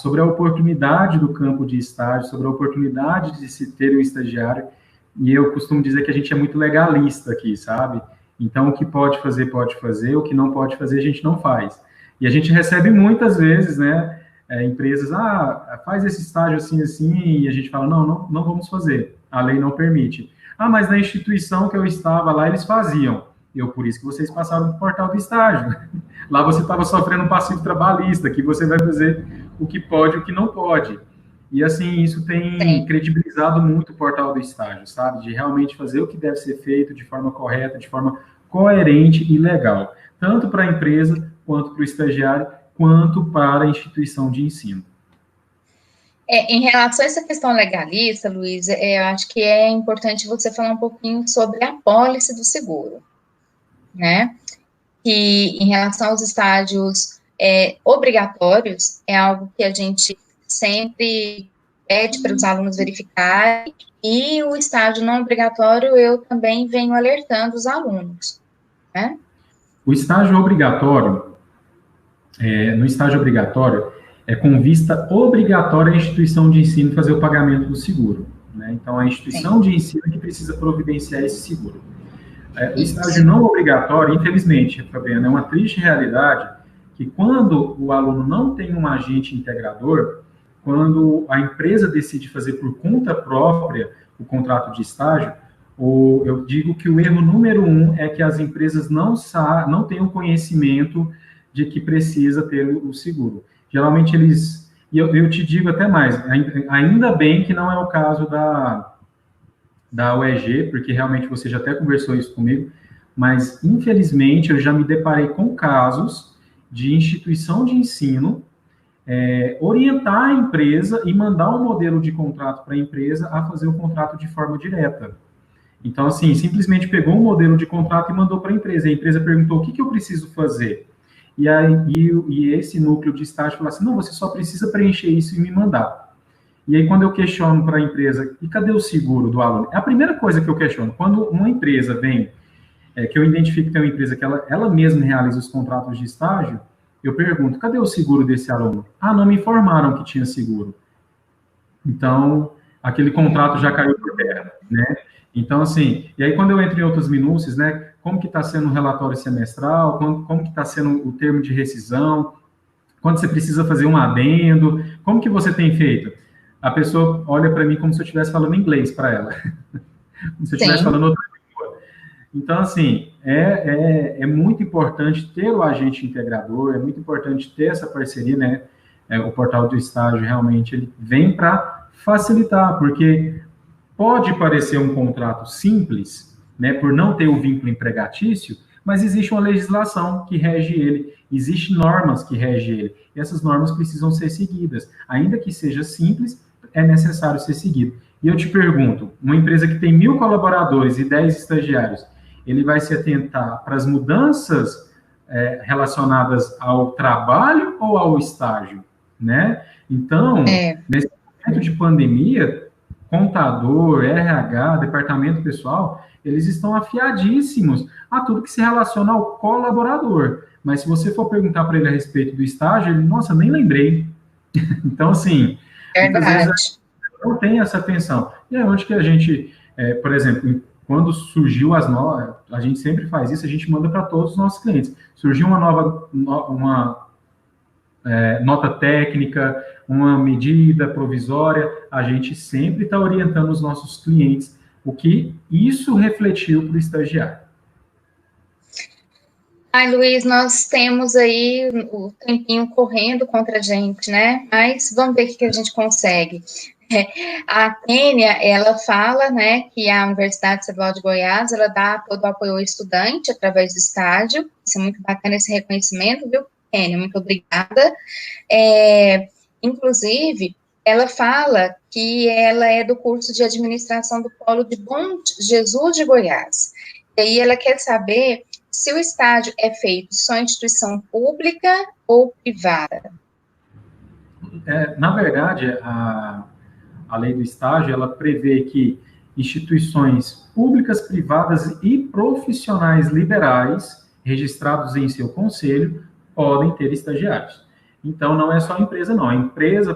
sobre a oportunidade do campo de estágio, sobre a oportunidade de se ter um estagiário. E eu costumo dizer que a gente é muito legalista aqui, sabe? Então, o que pode fazer, o que não pode fazer, a gente não faz. E a gente recebe muitas vezes, né, empresas, faz esse estágio assim, assim, e a gente fala, não vamos fazer, a lei não permite. Mas na instituição que eu estava lá, eles faziam. Por isso que vocês passaram no portal do estágio. Lá você estava sofrendo um passivo trabalhista, que você vai fazer o que pode e o que não pode. E, assim, isso tem credibilizado muito o portal do estágio, sabe? De realmente fazer o que deve ser feito de forma correta, de forma coerente e legal. Tanto para a empresa, quanto para o estagiário, quanto para a instituição de ensino. Em relação a essa questão legalista, Luiz, eu acho que é importante você falar um pouquinho sobre a pólice do seguro, né? Que em relação aos estágios obrigatórios, é algo que a gente sempre pede para os alunos verificarem, e o estágio não obrigatório eu também venho alertando os alunos, né? O estágio obrigatório, no estágio obrigatório, é com vista obrigatória a instituição de ensino fazer o pagamento do seguro, né? Então, a instituição de ensino é que precisa providenciar esse seguro. O estágio não obrigatório, infelizmente, Fabiana, é uma triste realidade que quando o aluno não tem um agente integrador, quando a empresa decide fazer por conta própria o contrato de estágio, eu digo que o erro número 1 é que as empresas não têm o conhecimento de que precisa ter o seguro. Geralmente eles, e eu te digo até mais, ainda bem que não é o caso da UEG, porque realmente você já até conversou isso comigo, mas infelizmente eu já me deparei com casos de instituição de ensino orientar a empresa e mandar um modelo de contrato para a empresa a fazer o contrato de forma direta. Então, assim, simplesmente pegou um modelo de contrato e mandou para a empresa. A empresa perguntou, o que eu preciso fazer? E esse núcleo de estágio falou assim, não, você só precisa preencher isso e me mandar. E aí, quando eu questiono para a empresa, e cadê o seguro do aluno? É a primeira coisa que eu questiono. Quando uma empresa vem, que eu identifico que é uma empresa que ela mesma realiza os contratos de estágio, eu pergunto, cadê o seguro desse aluno? Não me informaram que tinha seguro. Então, aquele contrato já caiu por terra, né? Então, assim, e aí quando eu entro em outras minúcias, né, como que está sendo o relatório semestral, como que está sendo o termo de rescisão, quando você precisa fazer um adendo, como que você tem feito? A pessoa olha para mim como se eu estivesse falando inglês para ela, como se eu estivesse falando outra língua. Então, assim, é muito importante ter o agente integrador, é muito importante ter essa parceria, né? O portal do estágio, realmente, ele vem para facilitar, porque pode parecer um contrato simples, né, por não ter o vínculo empregatício, mas existe uma legislação que rege ele, existem normas que regem ele, e essas normas precisam ser seguidas. Ainda que seja simples, é necessário ser seguido. E eu te pergunto, uma empresa que tem 1.000 colaboradores e 10 estagiários, ele vai se atentar para as mudanças relacionadas ao trabalho ou ao estágio, né? Então, nesse momento de pandemia, contador, RH, departamento pessoal, eles estão afiadíssimos a tudo que se relaciona ao colaborador. Mas se você for perguntar para ele a respeito do estágio, ele, nossa, nem lembrei. Então, assim, muitas vezes não tem essa atenção. E é onde que a gente, por exemplo, quando surgiu as novas, a gente sempre faz isso, a gente manda para todos os nossos clientes. Surgiu uma nota técnica, uma medida provisória, a gente sempre está orientando os nossos clientes o que isso refletiu para o estagiário. Luiz, nós temos aí o tempinho correndo contra a gente, né? Mas vamos ver o que a gente consegue. A Tênia, ela fala, né, que a Universidade Estadual de Goiás, ela dá todo o apoio ao estudante através do estágio. Isso é muito bacana, esse reconhecimento, viu? Kênia, muito obrigada. Inclusive, ela fala que ela é do curso de administração do Polo de Bom Jesus de Goiás. E aí ela quer saber se o estágio é feito só em instituição pública ou privada. Na verdade, a lei do estágio, ela prevê que instituições públicas, privadas e profissionais liberais registrados em seu conselho podem ter estagiários. Então, não é só a empresa, não. A empresa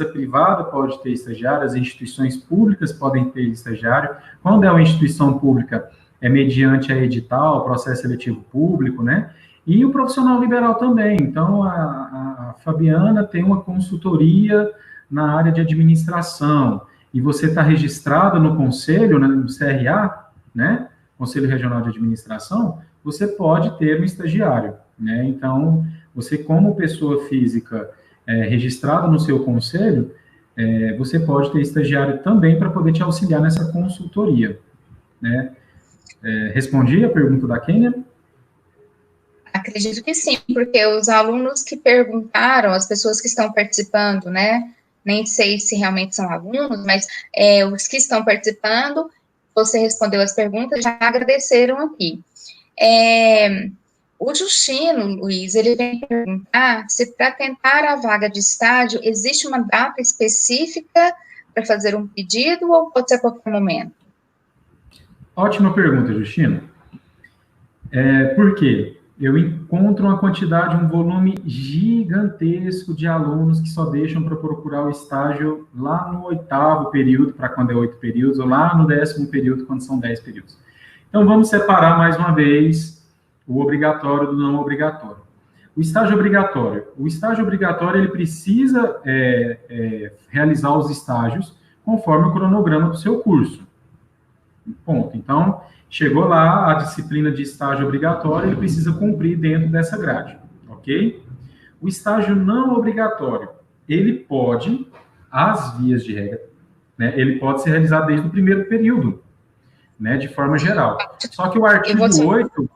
privada pode ter estagiário, as instituições públicas podem ter estagiário. Quando é uma instituição pública, é mediante a edital, processo seletivo público, né? E o profissional liberal também. Então, a Fabiana tem uma consultoria na área de administração, e você está registrado no conselho, no CRA, né? Conselho Regional de Administração, você pode ter um estagiário, né? Então, você, como pessoa física registrada no seu conselho, você pode ter estagiário também para poder te auxiliar nessa consultoria, né? Respondi a pergunta da Kênia? Acredito que sim, porque os alunos que perguntaram, as pessoas que estão participando, né? Nem sei se realmente são alunos, mas os que estão participando, você respondeu as perguntas, já agradeceram aqui. O Justino, Luiz, ele vem perguntar se para tentar a vaga de estágio, existe uma data específica para fazer um pedido ou pode ser a qualquer momento? Ótima pergunta, Justino. Por quê? Eu encontro uma quantidade, um volume gigantesco de alunos que só deixam para procurar o estágio lá no 8º período, para quando é 8 períodos, ou lá no 10º período, quando são 10 períodos. Então, vamos separar mais uma vez o obrigatório do não obrigatório. O estágio obrigatório, ele precisa realizar os estágios conforme o cronograma do seu curso. Ponto. Então, chegou lá a disciplina de estágio obrigatório, ele precisa cumprir dentro dessa grade, ok? O estágio não obrigatório, ele pode, às vias de regra, né, ele pode ser realizado desde o primeiro período, né, de forma geral. Só que o artigo 8...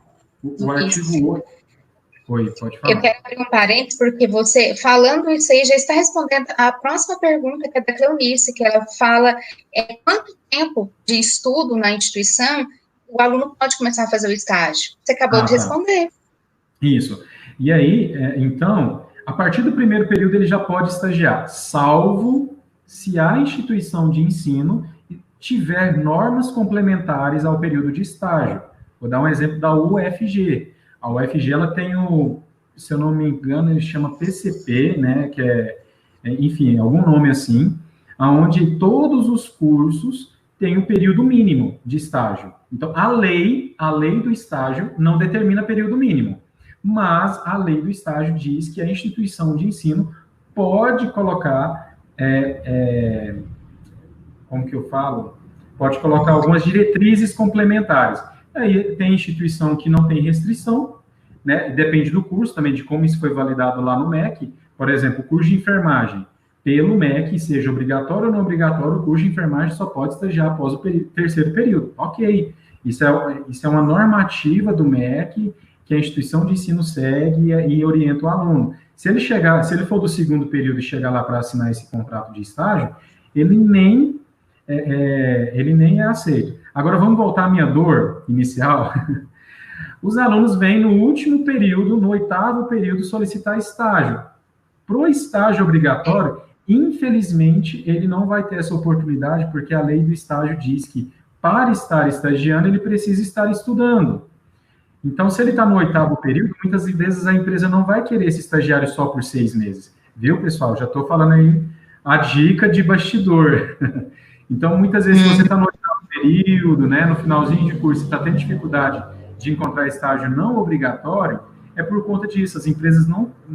Oi, pode falar. Eu quero abrir um parênteses, porque você, falando isso aí, já está respondendo a próxima pergunta, que é da Cleonice, que ela fala quanto tempo de estudo na instituição o aluno pode começar a fazer o estágio. Você acabou de responder. Isso. E aí, então, a partir do primeiro período ele já pode estagiar, salvo se a instituição de ensino tiver normas complementares ao período de estágio. Vou dar um exemplo da UFG. A UFG, ela tem se eu não me engano, ele chama PCP, né, que enfim, algum nome assim, onde todos os cursos têm um período mínimo de estágio. Então, a lei do estágio não determina período mínimo, mas a lei do estágio diz que a instituição de ensino pode colocar, como que eu falo? Pode colocar algumas diretrizes complementares. Aí tem instituição que não tem restrição, né? Depende do curso também, de como isso foi validado lá no MEC. Por exemplo, o curso de enfermagem, pelo MEC, seja obrigatório ou não obrigatório, o curso de enfermagem só pode estagiar após o terceiro período. Ok, isso é uma normativa do MEC que a instituição de ensino segue e orienta o aluno. Se ele for do segundo período e chegar lá para assinar esse contrato de estágio, ele nem é aceito. Agora, vamos voltar à minha dor inicial. Os alunos vêm no último período, no 8º período, solicitar estágio. Para o estágio obrigatório, infelizmente, ele não vai ter essa oportunidade, porque a lei do estágio diz que, para estar estagiando, ele precisa estar estudando. Então, se ele está no 8º período, muitas vezes a empresa não vai querer esse estagiário só por 6 meses. Viu, pessoal? Já estou falando aí a dica de bastidor. Então, muitas vezes, se você está no 8º período, né, no finalzinho de curso, você está tendo dificuldade de encontrar estágio não obrigatório, é por conta disso. As empresas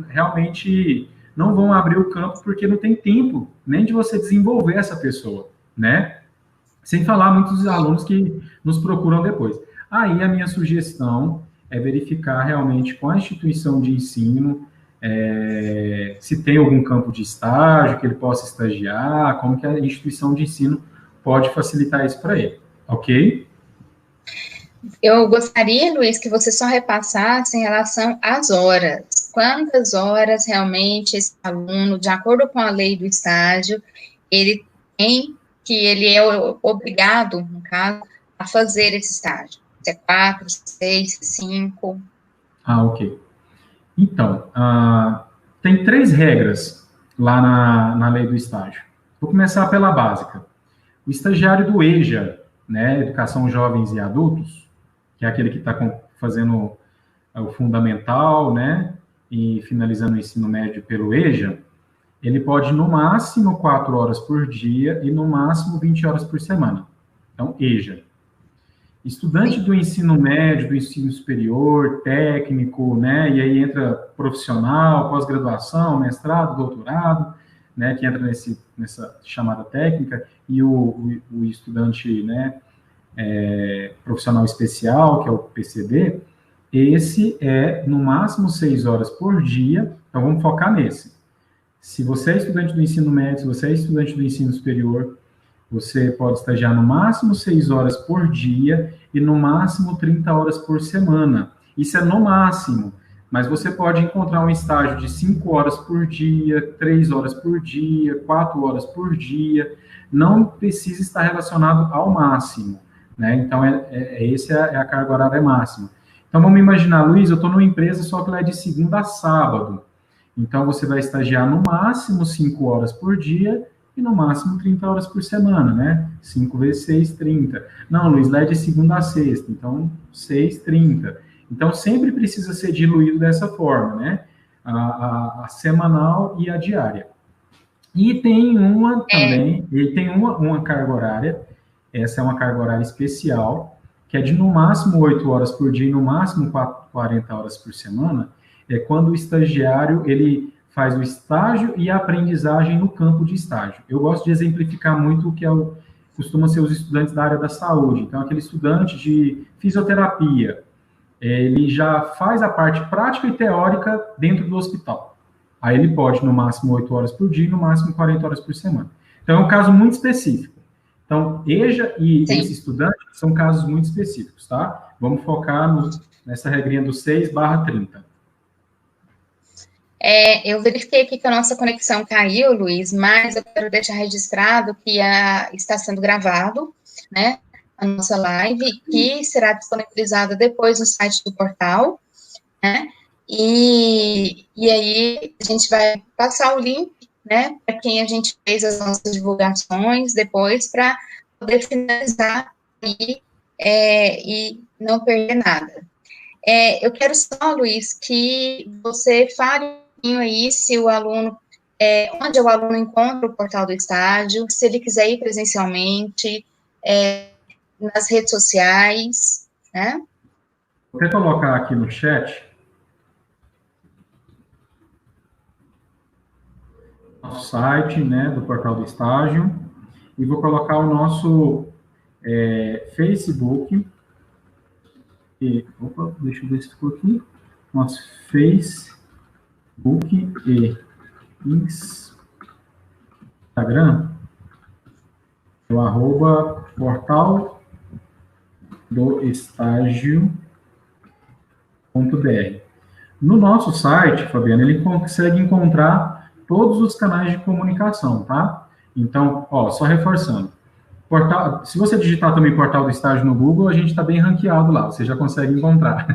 realmente não vão abrir o campo porque não tem tempo nem de você desenvolver essa pessoa, né? Sem falar muitos alunos que nos procuram depois. Aí a minha sugestão é verificar realmente com a instituição de ensino se tem algum campo de estágio que ele possa estagiar, como que a instituição de ensino pode facilitar isso para ele, ok? Eu gostaria, Luiz, que você só repassasse em relação às horas. quantas horas realmente esse aluno, de acordo com a lei do estágio, ele é obrigado, no caso, a fazer esse estágio. Se é 4, 6, 5. Ok. Então, tem 3 regras lá na lei do estágio. Vou começar pela básica. O estagiário do EJA, né, Educação Jovens e Adultos, que é aquele que está fazendo o fundamental, né, e finalizando o ensino médio pelo EJA, ele pode, no máximo, 4 horas por dia e, no máximo, 20 horas por semana. Então, EJA. Estudante do ensino médio, do ensino superior, técnico, né, e aí entra profissional, pós-graduação, mestrado, doutorado, né, que entra nessa chamada técnica, e o estudante, né, profissional especial, que é o PCD, esse é, no máximo, 6 horas por dia, então vamos focar nesse. Se você é estudante do ensino médio, se você é estudante do ensino superior, você pode estagiar no máximo 6 horas por dia e no máximo 30 horas por semana. Isso é no máximo, mas você pode encontrar um estágio de 5 horas por dia, 3 horas por dia, 4 horas por dia. Não precisa estar relacionado ao máximo, né? Então, essa é a carga horária máxima. Então, vamos imaginar, Luiz, eu estou numa empresa só que ela é de segunda a sábado. Então, você vai estagiar no máximo 5 horas por dia e no máximo 30 horas por semana, né? 5 vezes 6, 30. Não, Luiz, lá é de segunda a sexta, então 6, 30. Então, sempre precisa ser diluído dessa forma, né? A semanal e a diária. E tem uma também, ele tem uma carga horária, essa é uma carga horária especial, que é de no máximo 8 horas por dia e no máximo 40 horas por semana, é quando o estagiário, ele faz o estágio e a aprendizagem no campo de estágio. Eu gosto de exemplificar muito o que costumam ser os estudantes da área da saúde. Então, aquele estudante de fisioterapia, ele já faz a parte prática e teórica dentro do hospital. Aí ele pode, no máximo, 8 horas por dia e no máximo 40 horas por semana. Então, é um caso muito específico. Então, EJA e esse estudante são casos muito específicos, tá? Vamos focar nessa regrinha do 6/30. Eu verifiquei aqui que a nossa conexão caiu, Luiz, mas eu quero deixar registrado que está sendo gravado, né, a nossa live, que será disponibilizada depois no site do portal, né, e aí a gente vai passar o link, né, para quem a gente fez as nossas divulgações depois, para poder finalizar e não perder nada. Eu quero só, Luiz, que você fale aí se o aluno, onde o aluno encontra o portal do estágio, se ele quiser ir presencialmente, nas redes sociais, né? Vou até colocar aqui no chat o site, né, do portal do estágio, e vou colocar o nosso Facebook, deixa eu ver se ficou aqui, nosso Facebook e Instagram, o @portal do estágio.br. No nosso site, Fabiana, ele consegue encontrar todos os canais de comunicação, tá? Então, só reforçando. Se você digitar também Portal do Estágio no Google, a gente está bem ranqueado lá, você já consegue encontrar.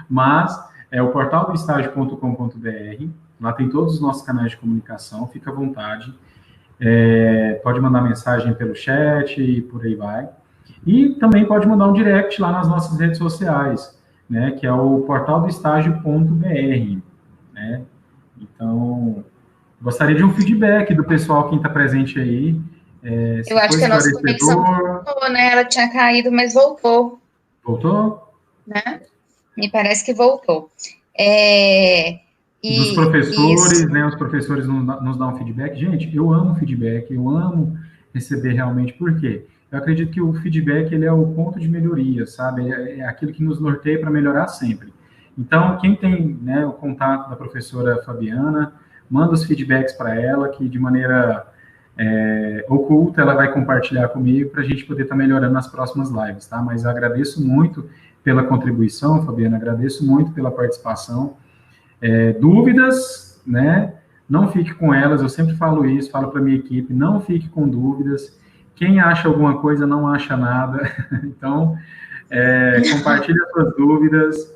Mas é o portaldoestágio.com.br, lá tem todos os nossos canais de comunicação, fica à vontade. Pode mandar mensagem pelo chat e por aí vai. E também pode mandar um direct lá nas nossas redes sociais, né, que é o portaldoestágio.br, né? Então, gostaria de um feedback do pessoal, quem está presente aí. Eu acho que a nossa conexão voltou, né? Ela tinha caído, mas voltou. Voltou? Né? Me parece que voltou. Dos professores, né? Os professores nos dão feedback. Gente, eu amo feedback, eu amo receber realmente. Por quê? Eu acredito que o feedback, ele é o ponto de melhoria, sabe? É aquilo que nos norteia para melhorar sempre. Então, quem tem, né, o contato da professora Fabiana, manda os feedbacks para ela, que de maneira oculta ela vai compartilhar comigo para a gente poder estar melhorando nas próximas lives, tá? Mas eu agradeço muito pela contribuição, Fabiana, agradeço muito pela participação. Dúvidas, né? Não fique com elas, eu sempre falo isso, falo para minha equipe, não fique com dúvidas. Quem acha alguma coisa não acha nada. Então, compartilhe as suas dúvidas,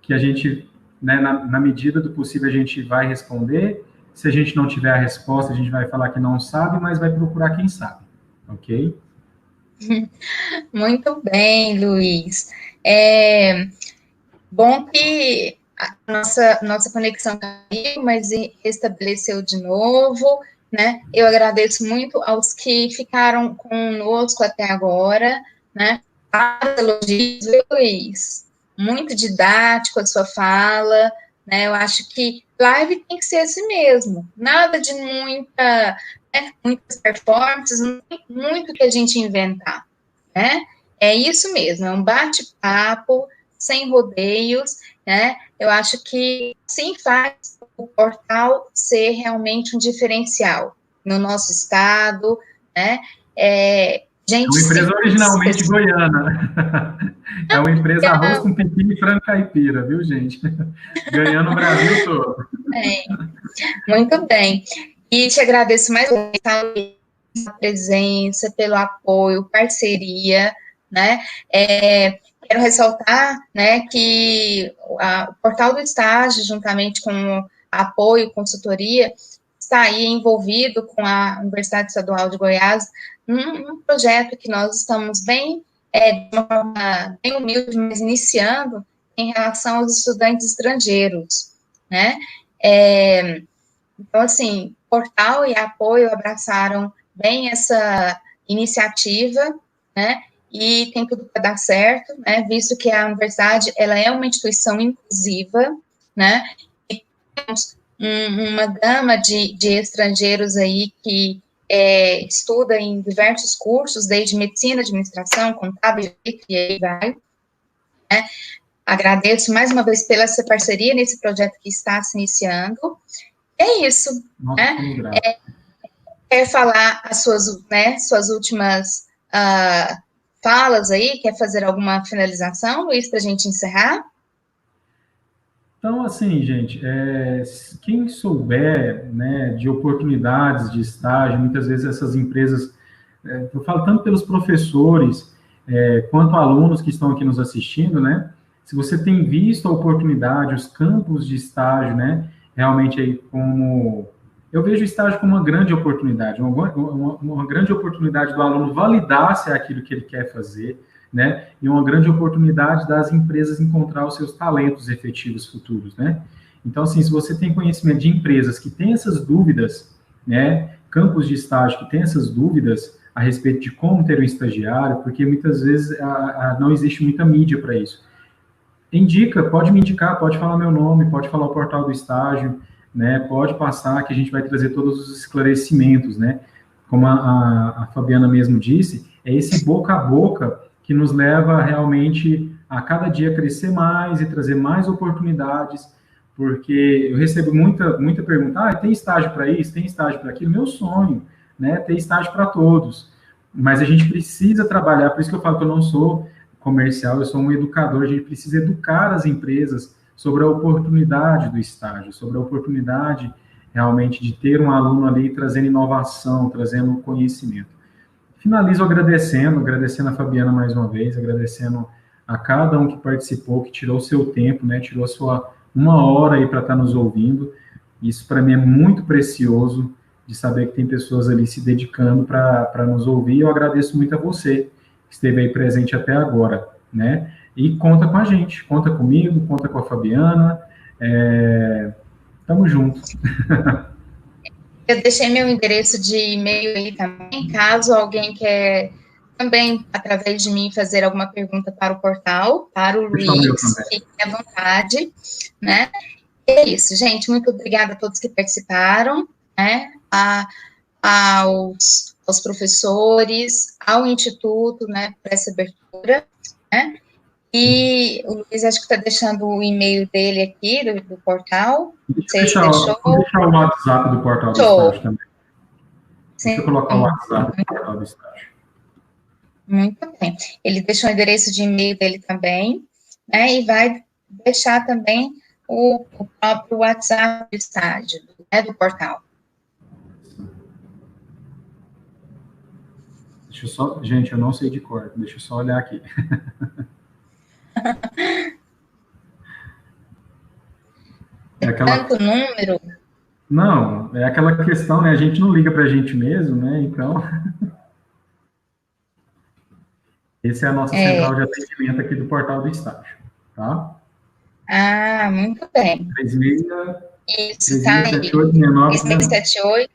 que a gente, né, na medida do possível, a gente vai responder. Se a gente não tiver a resposta, a gente vai falar que não sabe, mas vai procurar quem sabe, ok? Muito bem, Luiz. Bom que a nossa conexão caiu, mas restabeleceu de novo, né? Eu agradeço muito aos que ficaram conosco até agora, né? Vários elogios, Luiz. Muito didático a sua fala, né? Eu acho que live tem que ser assim mesmo. Nada de muitas performances, muito que a gente inventar, né? É isso mesmo, é um bate-papo, sem rodeios, né? Eu acho que sim faz o portal ser realmente um diferencial no nosso estado, né? É uma empresa originalmente goiana. É uma empresa arroz com pepino e frango caipira, viu, gente? Ganhando o Brasil todo. Muito bem. E te agradeço mais uma vez pela presença, pelo apoio, parceria, né? Quero ressaltar, né, que o Portal do Estágio, juntamente com apoio, consultoria, está aí envolvido com a Universidade Estadual de Goiás num projeto que nós estamos de uma forma bem humilde, mas iniciando em relação aos estudantes estrangeiros, né? Então, assim, Portal e apoio abraçaram bem essa iniciativa, né? E tem tudo para dar certo, né? Visto que a universidade ela é uma instituição inclusiva, né? E temos uma gama de estrangeiros aí que estuda em diversos cursos, desde medicina, administração, contábil, e aí vai, né? Agradeço mais uma vez pela essa parceria nesse projeto que está se iniciando. É isso, Nossa, né? Quer falar as suas últimas falas aí? Quer fazer alguma finalização, Luiz, para a gente encerrar? Então, assim, gente, quem souber, né, de oportunidades de estágio, muitas vezes essas empresas, eu falo tanto pelos professores, quanto alunos que estão aqui nos assistindo, né, se você tem visto a oportunidade, os campos de estágio, né, realmente aí como... Eu vejo o estágio como uma grande oportunidade, uma grande oportunidade do aluno validar se é aquilo que ele quer fazer, né? E uma grande oportunidade das empresas encontrar os seus talentos efetivos futuros, né? Então, assim, se você tem conhecimento de empresas que têm essas dúvidas, né? Campos de estágio que têm essas dúvidas a respeito de como ter um estagiário, porque muitas vezes não existe muita mídia para isso. Pode me indicar, pode falar meu nome, pode falar o portal do estágio, né? Pode passar que a gente vai trazer todos os esclarecimentos, né? Como a Fabiana mesmo disse, é esse boca a boca que nos leva realmente a cada dia crescer mais e trazer mais oportunidades, porque eu recebo muita pergunta, tem estágio para isso, tem estágio para aquilo? Meu sonho, né, ter estágio para todos, mas a gente precisa trabalhar, por isso que eu falo que eu não sou comercial, eu sou um educador, a gente precisa educar as empresas sobre a oportunidade do estágio, sobre a oportunidade realmente de ter um aluno ali trazendo inovação, trazendo conhecimento. Finalizo agradecendo a Fabiana mais uma vez, agradecendo a cada um que participou, que tirou o seu tempo, né, tirou a sua 1 hora aí para estar nos ouvindo. Isso para mim é muito precioso, de saber que tem pessoas ali se dedicando para nos ouvir. Eu agradeço muito a você, que esteve aí presente até agora, né, e conta com a gente, conta comigo, conta com a Fabiana, tamo junto. Eu deixei meu endereço de e-mail aí também, caso alguém quer também, através de mim, fazer alguma pergunta para o portal, para o Luiz, fique à vontade, né? É isso, gente, muito obrigada a todos que participaram, né? Aos professores, ao Instituto, né, por essa abertura, né? E o Luiz, acho que está deixando o e-mail dele aqui, do portal. Deixa eu deixar o WhatsApp do portal do estágio também. Deixa eu colocar o WhatsApp do portal do estágio. Muito bem. Ele deixou o endereço de e-mail dele também, né? E vai deixar também o próprio WhatsApp do estádio, né, do portal. Deixa eu só... Gente, eu não sei de cor. Deixa eu só olhar aqui. É tanto número. Não, é aquela questão, né? A gente não liga para a gente mesmo, né? Então, essa é a nossa central de atendimento aqui do portal do estágio, tá? Ah, muito bem. 36... Isso, tá aí. 3678,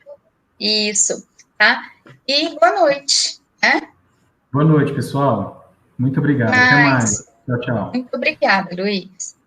isso, tá? E boa noite, né? Boa noite, pessoal. Muito obrigado. Até mais. Tchau, tchau. Muito obrigada, Luiz.